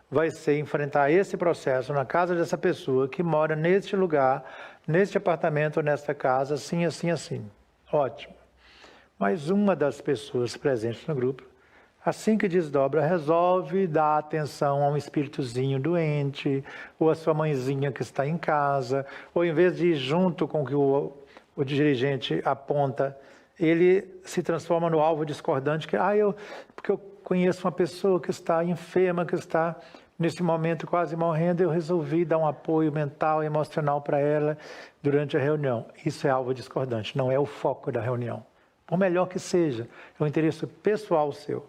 vai ser enfrentar esse processo na casa dessa pessoa que mora neste lugar, neste apartamento, nesta casa, assim, assim, assim. Ótimo. Mas uma das pessoas presentes no grupo, assim que desdobra, resolve dar atenção a um espíritozinho doente, ou a sua mãezinha que está em casa, ou em vez de ir junto com o que o dirigente aponta, ele se transforma no alvo discordante, porque eu conheço uma pessoa que está enferma, que está nesse momento quase morrendo, eu resolvi dar um apoio mental e emocional para ela durante a reunião. Isso é alvo discordante, não é o foco da reunião. Por melhor que seja, é um interesse pessoal seu.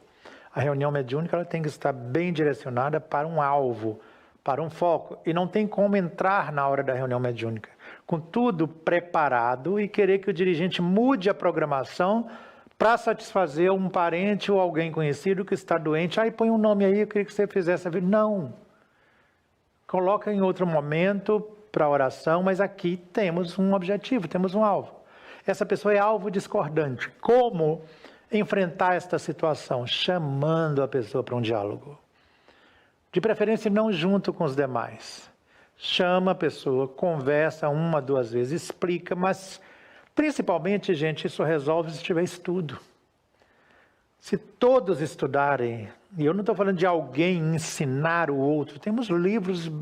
A reunião mediúnica ela tem que estar bem direcionada para um alvo, para um foco, e não tem como entrar na hora da reunião mediúnica com tudo preparado e querer que o dirigente mude a programação para satisfazer um parente ou alguém conhecido que está doente. Põe um nome aí, eu queria que você fizesse. Não. Coloca em outro momento para a oração, mas aqui temos um objetivo, temos um alvo. Essa pessoa é alvo discordante. Como enfrentar esta situação? Chamando a pessoa para um diálogo. De preferência, não junto com os demais. Chama a pessoa, conversa 1, 2 vezes, explica, mas principalmente, gente, isso resolve se tiver estudo. Se todos estudarem, e eu não estou falando de alguém ensinar o outro, temos livros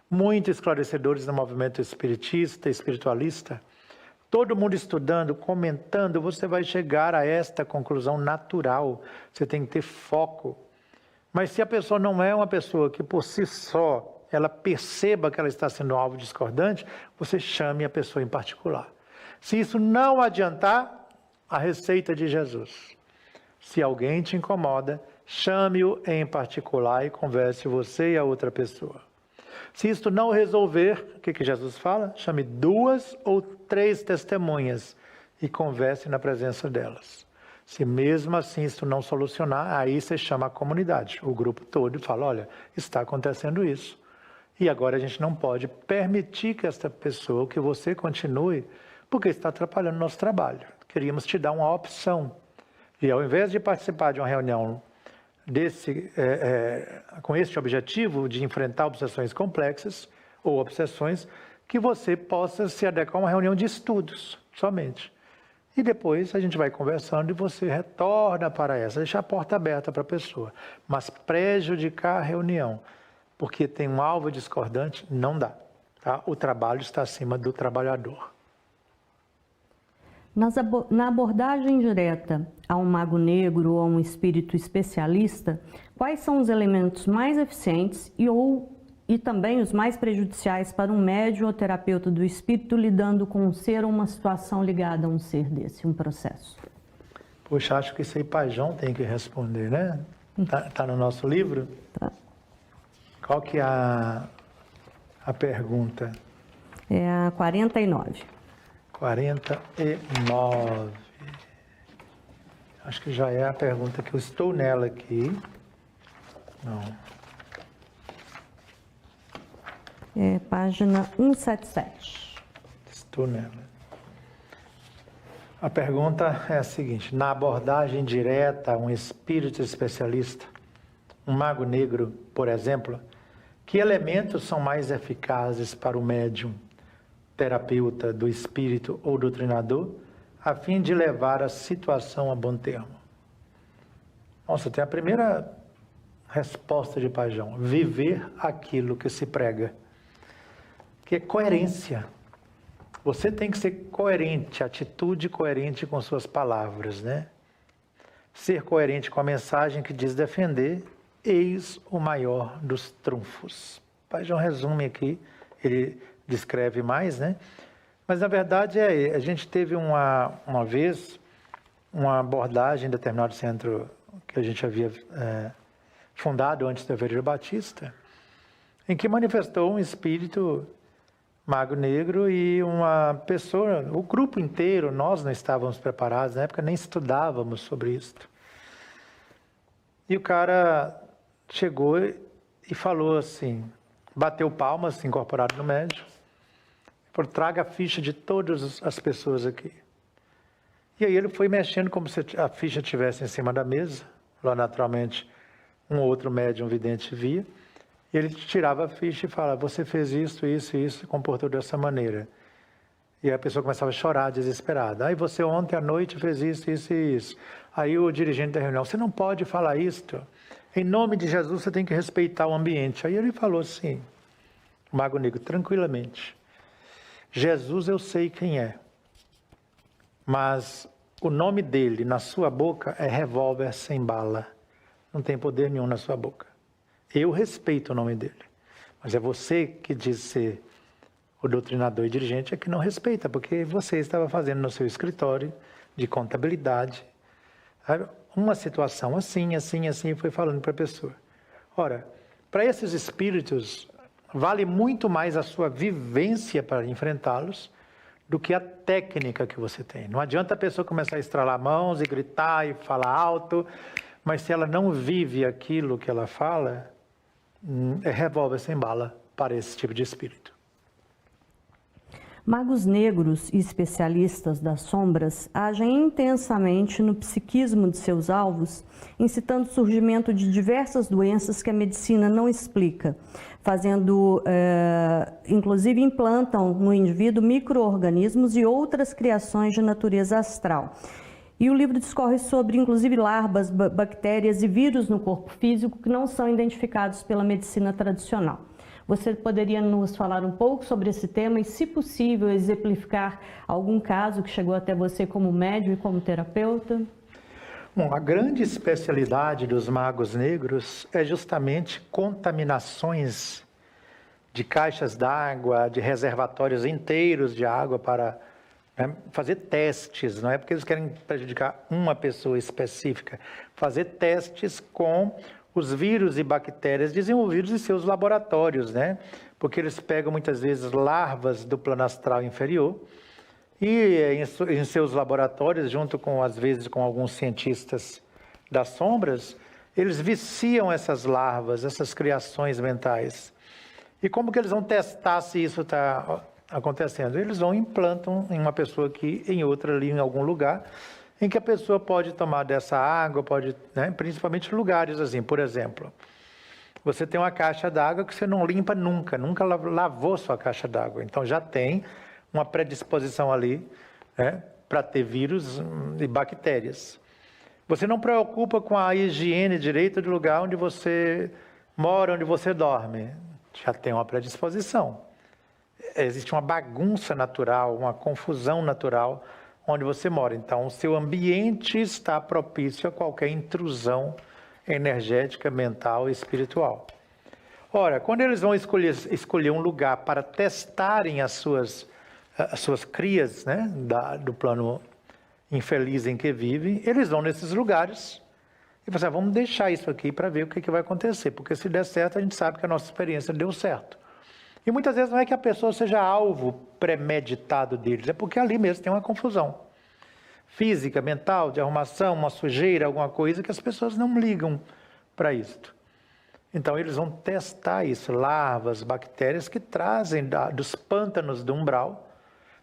muito esclarecedores no movimento espiritista, espiritualista. Todo mundo estudando, comentando, você vai chegar a esta conclusão natural. Você tem que ter foco. Mas se a pessoa não é uma pessoa que por si só, ela perceba que ela está sendo um alvo discordante, você chame a pessoa em particular. Se isso não adiantar, a receita de Jesus. Se alguém te incomoda, chame-o em particular e converse você e a outra pessoa. Se isto não resolver, o que Jesus fala? Chame 2 ou 3 testemunhas e converse na presença delas. Se mesmo assim isto não solucionar, aí você chama a comunidade, o grupo todo, e fala, olha, está acontecendo isso. E agora a gente não pode permitir que esta pessoa, que você continue, porque está atrapalhando o nosso trabalho. Queríamos te dar uma opção. E ao invés de participar de uma reunião com este objetivo de enfrentar obsessões complexas ou obsessões, que você possa se adequar a uma reunião de estudos somente. E depois a gente vai conversando e você retorna para essa, deixar a porta aberta para a pessoa. Mas prejudicar a reunião, porque tem um alvo discordante, não dá. Tá? O trabalho está acima do trabalhador. Na abordagem direta a um mago negro ou a um espírito especialista, quais são os elementos mais eficientes e também os mais prejudiciais para um médium ou terapeuta do espírito lidando com um ser ou uma situação ligada a um ser desse, um processo? Poxa, acho que isso aí Pajão tem que responder, né? Tá no nosso livro? Tá. Qual que é a pergunta? É a 49. 49. Acho que já é a pergunta que eu estou nela aqui. Não. É página 177. Estou nela. A pergunta é a seguinte: na abordagem direta a um espírito especialista, um mago negro, por exemplo, que elementos são mais eficazes para o médium, terapeuta do espírito ou doutrinador, a fim de levar a situação a bom termo? Nossa, tem a primeira resposta de Pajão: viver aquilo que se prega, que é coerência. Você tem que ser coerente, atitude coerente com suas palavras, né? Ser coerente com a mensagem que diz defender, eis o maior dos trunfos. O Pai João resume aqui, ele descreve mais, né? Mas na verdade a gente teve uma vez uma abordagem em determinado centro que a gente havia fundado antes da Igreja Batista, em que manifestou um espírito mago negro e uma pessoa, o grupo inteiro, nós não estávamos preparados, na época nem estudávamos sobre isso. E o cara chegou e falou assim, bateu palmas, incorporado no médium, falou, traga a ficha de todas as pessoas aqui. E aí ele foi mexendo como se a ficha estivesse em cima da mesa, lá naturalmente um outro médium vidente via, e ele tirava a ficha e falava, você fez isso, isso, isso, e comportou dessa maneira. E a pessoa começava a chorar, desesperada. Aí você ontem à noite fez isso, isso e isso. Aí o dirigente da reunião, você não pode falar isto. Em nome de Jesus você tem que respeitar o ambiente. Aí ele falou assim, o Mago Negro, tranquilamente, Jesus eu sei quem é, mas o nome dele na sua boca é revólver sem bala. Não tem poder nenhum na sua boca. Eu respeito o nome dele, mas é você que diz ser o doutrinador e dirigente é que não respeita, porque você estava fazendo no seu escritório de contabilidade uma situação assim, assim, assim, e foi falando para a pessoa. Ora, para esses espíritos, vale muito mais a sua vivência para enfrentá-los do que a técnica que você tem. Não adianta a pessoa começar a estralar mãos e gritar e falar alto, mas se ela não vive aquilo que ela fala, é revólver sem bala para esse tipo de espírito. Magos negros e especialistas das sombras agem intensamente no psiquismo de seus alvos, incitando o surgimento de diversas doenças que a medicina não explica, inclusive implantam no indivíduo micro-organismos e outras criações de natureza astral. E o livro discorre sobre, inclusive, larvas, bactérias e vírus no corpo físico que não são identificados pela medicina tradicional. Você poderia nos falar um pouco sobre esse tema e, se possível, exemplificar algum caso que chegou até você como médium e como terapeuta? Bom, a grande especialidade dos magos negros é justamente contaminações de caixas d'água, de reservatórios inteiros de água para fazer testes, não é porque eles querem prejudicar uma pessoa específica, fazer testes com os vírus e bactérias desenvolvidos em seus laboratórios, né? Porque eles pegam muitas vezes larvas do plano astral inferior e em seus laboratórios, junto com, às vezes, com alguns cientistas das sombras, eles viciam essas larvas, essas criações mentais. E como que eles vão testar se isso está acontecendo? Eles vão implantam em uma pessoa aqui, em outra ali, em algum lugar, em que a pessoa pode tomar dessa água, pode, né, principalmente lugares assim, por exemplo, você tem uma caixa d'água que você não limpa nunca lavou sua caixa d'água, então já tem uma predisposição ali, né, para ter vírus e bactérias. Você não preocupa com a higiene direita do lugar onde você mora, onde você dorme, já tem uma predisposição. Existe uma bagunça natural, uma confusão natural onde você mora. Então, o seu ambiente está propício a qualquer intrusão energética, mental e espiritual. Ora, quando eles vão escolher um lugar para testarem as suas crias, né, do plano infeliz em que vivem, eles vão nesses lugares e falam, vamos deixar isso aqui para ver o que vai acontecer, porque se der certo, a gente sabe que a nossa experiência deu certo. E muitas vezes não é que a pessoa seja alvo premeditado deles, é porque ali mesmo tem uma confusão física, mental, de arrumação, uma sujeira, alguma coisa que as pessoas não ligam para isto. Então eles vão testar isso, larvas, bactérias que trazem dos pântanos do umbral,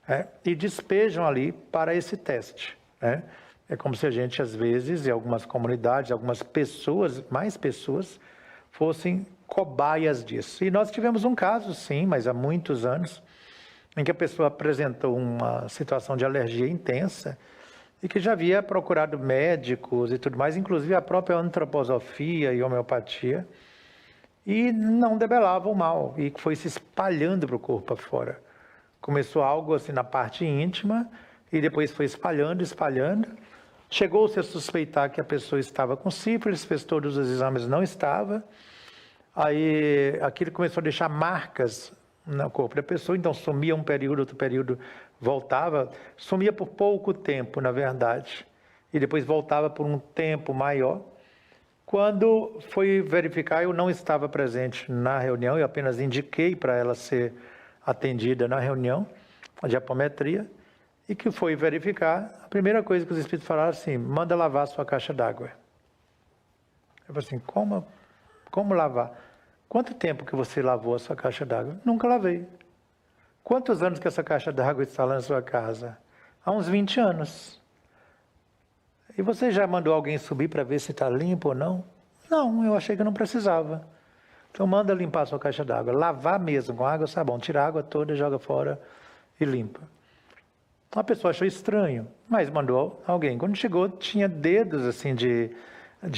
né, e despejam ali para esse teste, né? É como se a gente, às vezes, em algumas comunidades, algumas pessoas, mais pessoas, fossem cobaias disso. E nós tivemos um caso, sim, mas há muitos anos, em que a pessoa apresentou uma situação de alergia intensa e que já havia procurado médicos e tudo mais, inclusive a própria antroposofia e homeopatia, e não debelava o mal, e foi se espalhando para o corpo afora. Começou algo assim na parte íntima e depois foi espalhando. Chegou-se a suspeitar que a pessoa estava com sífilis, fez todos os exames, não estava. Aí aquilo começou a deixar marcas no corpo da pessoa, então sumia um período, outro período voltava, sumia por pouco tempo, na verdade, e depois voltava por um tempo maior. Quando foi verificar, eu não estava presente na reunião, eu apenas indiquei para ela ser atendida na reunião de apometria, e que foi verificar, a primeira coisa que os espíritos falaram assim, manda lavar a sua caixa d'água. Eu falei assim, como lavar? Quanto tempo que você lavou a sua caixa d'água? Nunca lavei. Quantos anos que essa caixa d'água está lá na sua casa? Há uns 20 anos. E você já mandou alguém subir para ver se está limpo ou não? Não, eu achei que não precisava. Então manda limpar a sua caixa d'água. Lavar mesmo, com água e sabão. Tira a água toda, joga fora e limpa. A pessoa achou estranho, mas mandou alguém. Quando chegou, tinha dedos assim de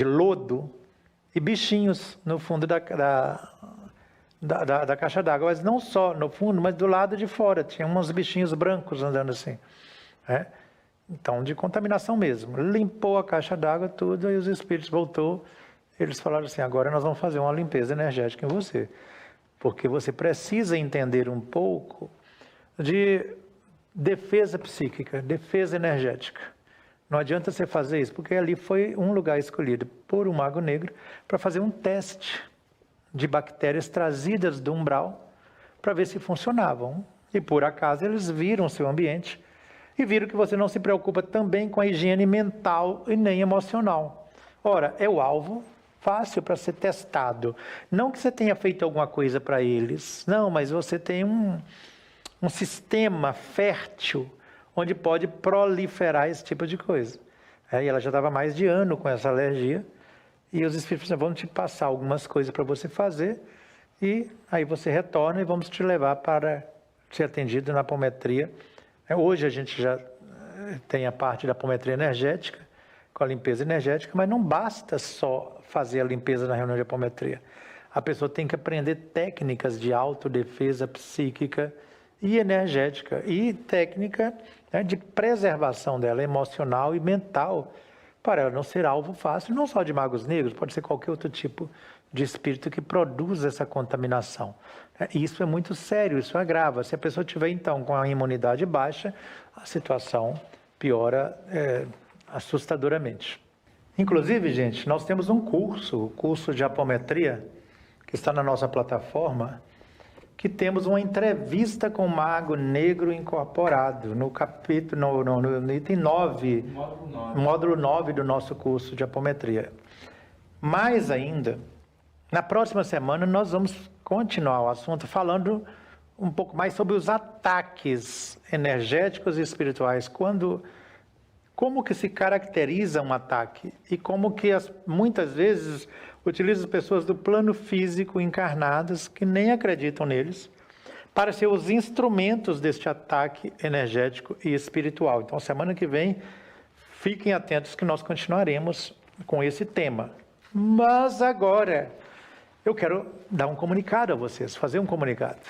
lodo e bichinhos no fundo da caixa d'água. Mas não só no fundo, mas do lado de fora. Tinha uns bichinhos brancos andando assim. Então, de contaminação mesmo. Limpou a caixa d'água, tudo, e os espíritos voltou. Eles falaram assim, agora nós vamos fazer uma limpeza energética em você. Porque você precisa entender um pouco de defesa psíquica, defesa energética. Não adianta você fazer isso, porque ali foi um lugar escolhido por um mago negro para fazer um teste de bactérias trazidas do umbral para ver se funcionavam. E por acaso eles viram o seu ambiente e viram que você não se preocupa também com a higiene mental e nem emocional. Ora, é o alvo fácil para ser testado. Não que você tenha feito alguma coisa para eles, não, mas você tem um sistema fértil onde pode proliferar esse tipo de coisa. E ela já estava mais de ano com essa alergia, e os espíritos disseram, vamos te passar algumas coisas para você fazer, e aí você retorna e vamos te levar para ser atendido na apometria. Hoje a gente já tem a parte da apometria energética, com a limpeza energética, mas não basta só fazer a limpeza na reunião de apometria. A pessoa tem que aprender técnicas de autodefesa psíquica e energética, e técnica de preservação dela, emocional e mental, para ela não ser alvo fácil, não só de magos negros, pode ser qualquer outro tipo de espírito que produz essa contaminação. Isso é muito sério, isso agrava. Se a pessoa tiver, então, com a imunidade baixa, a situação piora assustadoramente. Inclusive, gente, nós temos um curso, o curso de apometria, que está na nossa plataforma, que temos uma entrevista com o Mago Negro incorporado, no capítulo, no item 9, módulo 9 do nosso curso de apometria. Mais ainda, na próxima semana nós vamos continuar o assunto falando um pouco mais sobre os ataques energéticos e espirituais, como que se caracteriza um ataque e como que muitas vezes utiliza as pessoas do plano físico encarnadas que nem acreditam neles para ser os instrumentos deste ataque energético e espiritual. Então, semana que vem, fiquem atentos que nós continuaremos com esse tema. Mas agora, eu quero dar um comunicado a vocês, fazer um comunicado.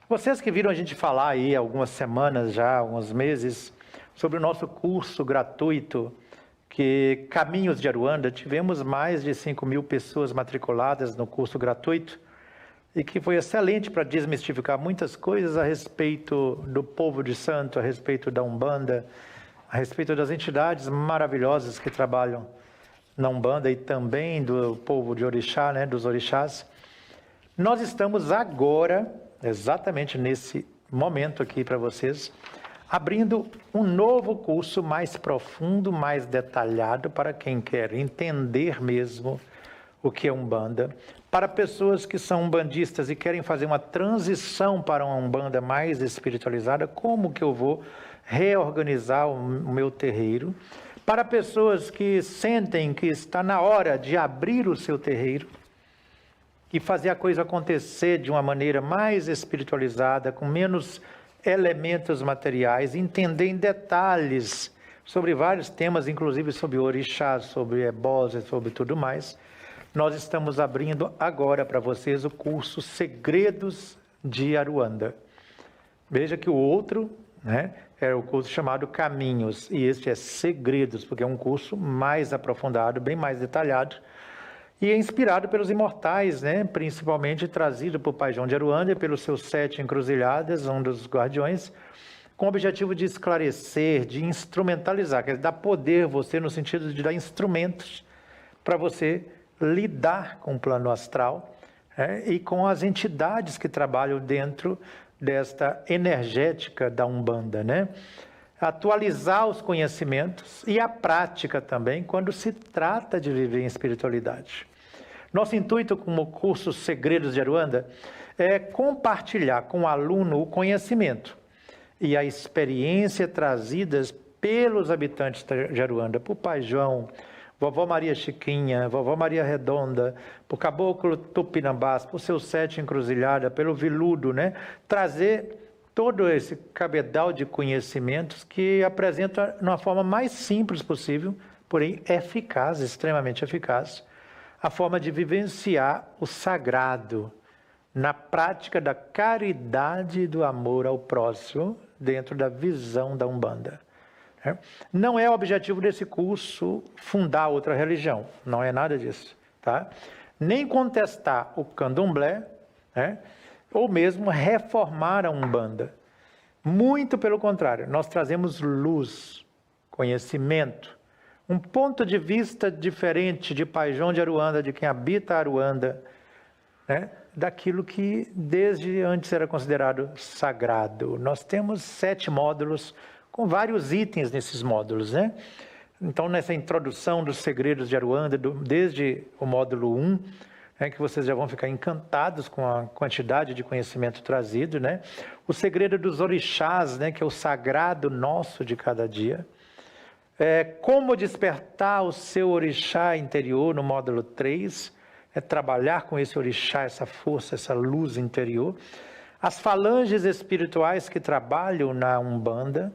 Vocês que viram a gente falar aí há algumas semanas já, alguns meses, sobre o nosso curso gratuito, que Caminhos de Aruanda, tivemos mais de 5.000 pessoas matriculadas no curso gratuito, e que foi excelente para desmistificar muitas coisas a respeito do povo de santo, a respeito da Umbanda, a respeito das entidades maravilhosas que trabalham na Umbanda e também do povo de Orixá, dos orixás. Nós estamos agora, exatamente nesse momento aqui para vocês, abrindo um novo curso mais profundo, mais detalhado para quem quer entender mesmo o que é Umbanda, para pessoas que são umbandistas e querem fazer uma transição para uma Umbanda mais espiritualizada, como que eu vou reorganizar o meu terreiro, para pessoas que sentem que está na hora de abrir o seu terreiro e fazer a coisa acontecer de uma maneira mais espiritualizada, com menos elementos materiais, entender em detalhes sobre vários temas, inclusive sobre orixá, sobre ebós e sobre tudo mais. Nós estamos abrindo agora para vocês o curso Segredos de Aruanda. Veja que o outro, né, era o curso chamado Caminhos, e este é Segredos, porque é um curso mais aprofundado, bem mais detalhado, e é inspirado pelos imortais, né, principalmente trazido por Pai João de Aruanda e pelos seus 7 encruzilhadas, um dos guardiões, com o objetivo de esclarecer, de instrumentalizar, quer dizer, dar poder a você no sentido de dar instrumentos para você lidar com o plano astral, e com as entidades que trabalham dentro desta energética da Umbanda, né? Atualizar os conhecimentos e a prática também quando se trata de viver em espiritualidade. Nosso intuito como curso Segredos de Aruanda é compartilhar com o aluno o conhecimento e a experiência trazidas pelos habitantes de Aruanda, por Pai João, Vovó Maria Chiquinha, Vovó Maria Redonda, por Caboclo Tupinambás, por seus 7 encruzilhada, pelo Viludo, né? Trazer todo esse cabedal de conhecimentos que apresenta de uma forma mais simples possível, porém eficaz, extremamente eficaz, a forma de vivenciar o sagrado na prática da caridade e do amor ao próximo dentro da visão da Umbanda. Não é o objetivo desse curso fundar outra religião, não é nada disso, tá? Nem contestar o candomblé, né? Ou mesmo reformar a Umbanda. Muito pelo contrário, nós trazemos luz, conhecimento, um ponto de vista diferente de Pai João de Aruanda, de quem habita Aruanda, né? Daquilo que desde antes era considerado sagrado. Nós temos 7 módulos com vários itens nesses módulos, né? Então, nessa introdução dos segredos de Aruanda, desde o módulo 1, que vocês já vão ficar encantados com a quantidade de conhecimento trazido, né? O segredo dos orixás, né? Que é o sagrado nosso de cada dia. Como despertar o seu orixá interior, no módulo 3, trabalhar com esse orixá, essa força, essa luz interior. As falanges espirituais que trabalham na Umbanda,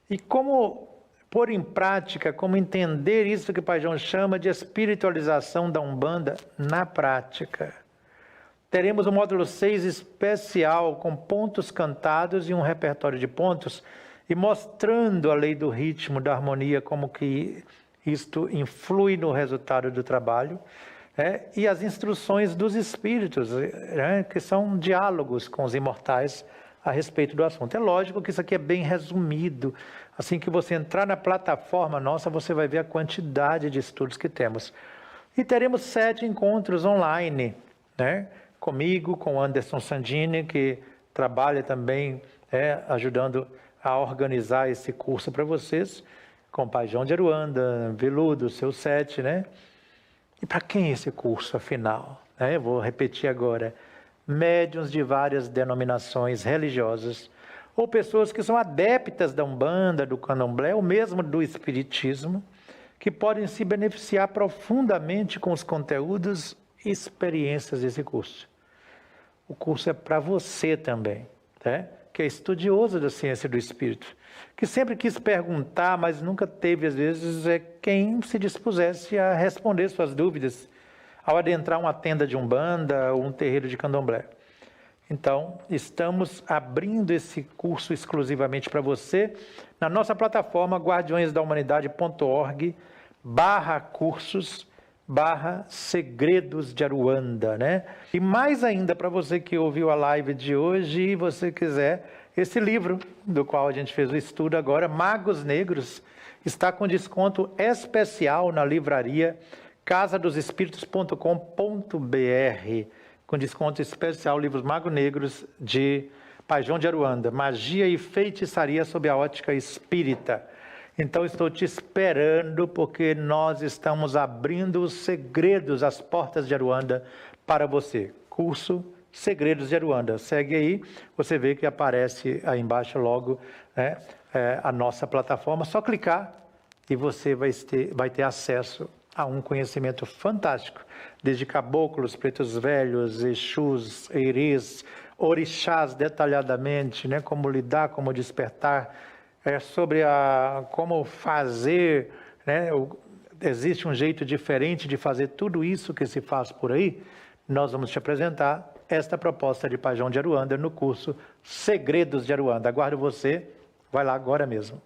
e como pôr em prática, como entender isso que o Pai João chama de espiritualização da Umbanda na prática. Teremos um módulo 6 especial, com pontos cantados e um repertório de pontos, e mostrando a lei do ritmo, da harmonia, como que isto influi no resultado do trabalho, e as instruções dos espíritos, que são diálogos com os imortais a respeito do assunto. É lógico que isso aqui é bem resumido. Assim que você entrar na plataforma nossa, você vai ver a quantidade de estudos que temos. E teremos 7 encontros online, né? Comigo, com Anderson Sandini, que trabalha também ajudando a organizar esse curso para vocês, com o Pai João de Aruanda, Viludo, seus 7, né? E para quem é esse curso, afinal? Eu vou repetir agora. Médiuns de várias denominações religiosas, ou pessoas que são adeptas da Umbanda, do Candomblé, ou mesmo do Espiritismo, que podem se beneficiar profundamente com os conteúdos e experiências desse curso. O curso é para você também, tá? Que é estudioso da ciência do Espírito, que sempre quis perguntar, mas nunca teve, às vezes, quem se dispusesse a responder suas dúvidas ao adentrar uma tenda de Umbanda ou um terreiro de Candomblé. Então, estamos abrindo esse curso exclusivamente para você na nossa plataforma guardiõesdahumanidade.org/cursos/segredos de Aruanda, né? E mais ainda, para você que ouviu a live de hoje e você quiser, esse livro, do qual a gente fez o estudo agora, Magos Negros, está com desconto especial na livraria casadosespíritos.com.br, com desconto especial, livros Magos Negros de Pai João de Aruanda, Magia e Feitiçaria sob a ótica espírita. Então estou te esperando, porque nós estamos abrindo os segredos, as portas de Aruanda para você. Curso Segredos de Aruanda. Segue aí, você vê que aparece aí embaixo logo, né, a nossa plataforma. Só clicar e você vai ter acesso a um conhecimento fantástico, desde caboclos, pretos velhos, exus, eirês, orixás detalhadamente, né, como lidar, como despertar, sobre como fazer, né, existe um jeito diferente de fazer tudo isso que se faz por aí. Nós vamos te apresentar esta proposta de Pajão de Aruanda no curso Segredos de Aruanda. Aguardo você, vai lá agora mesmo.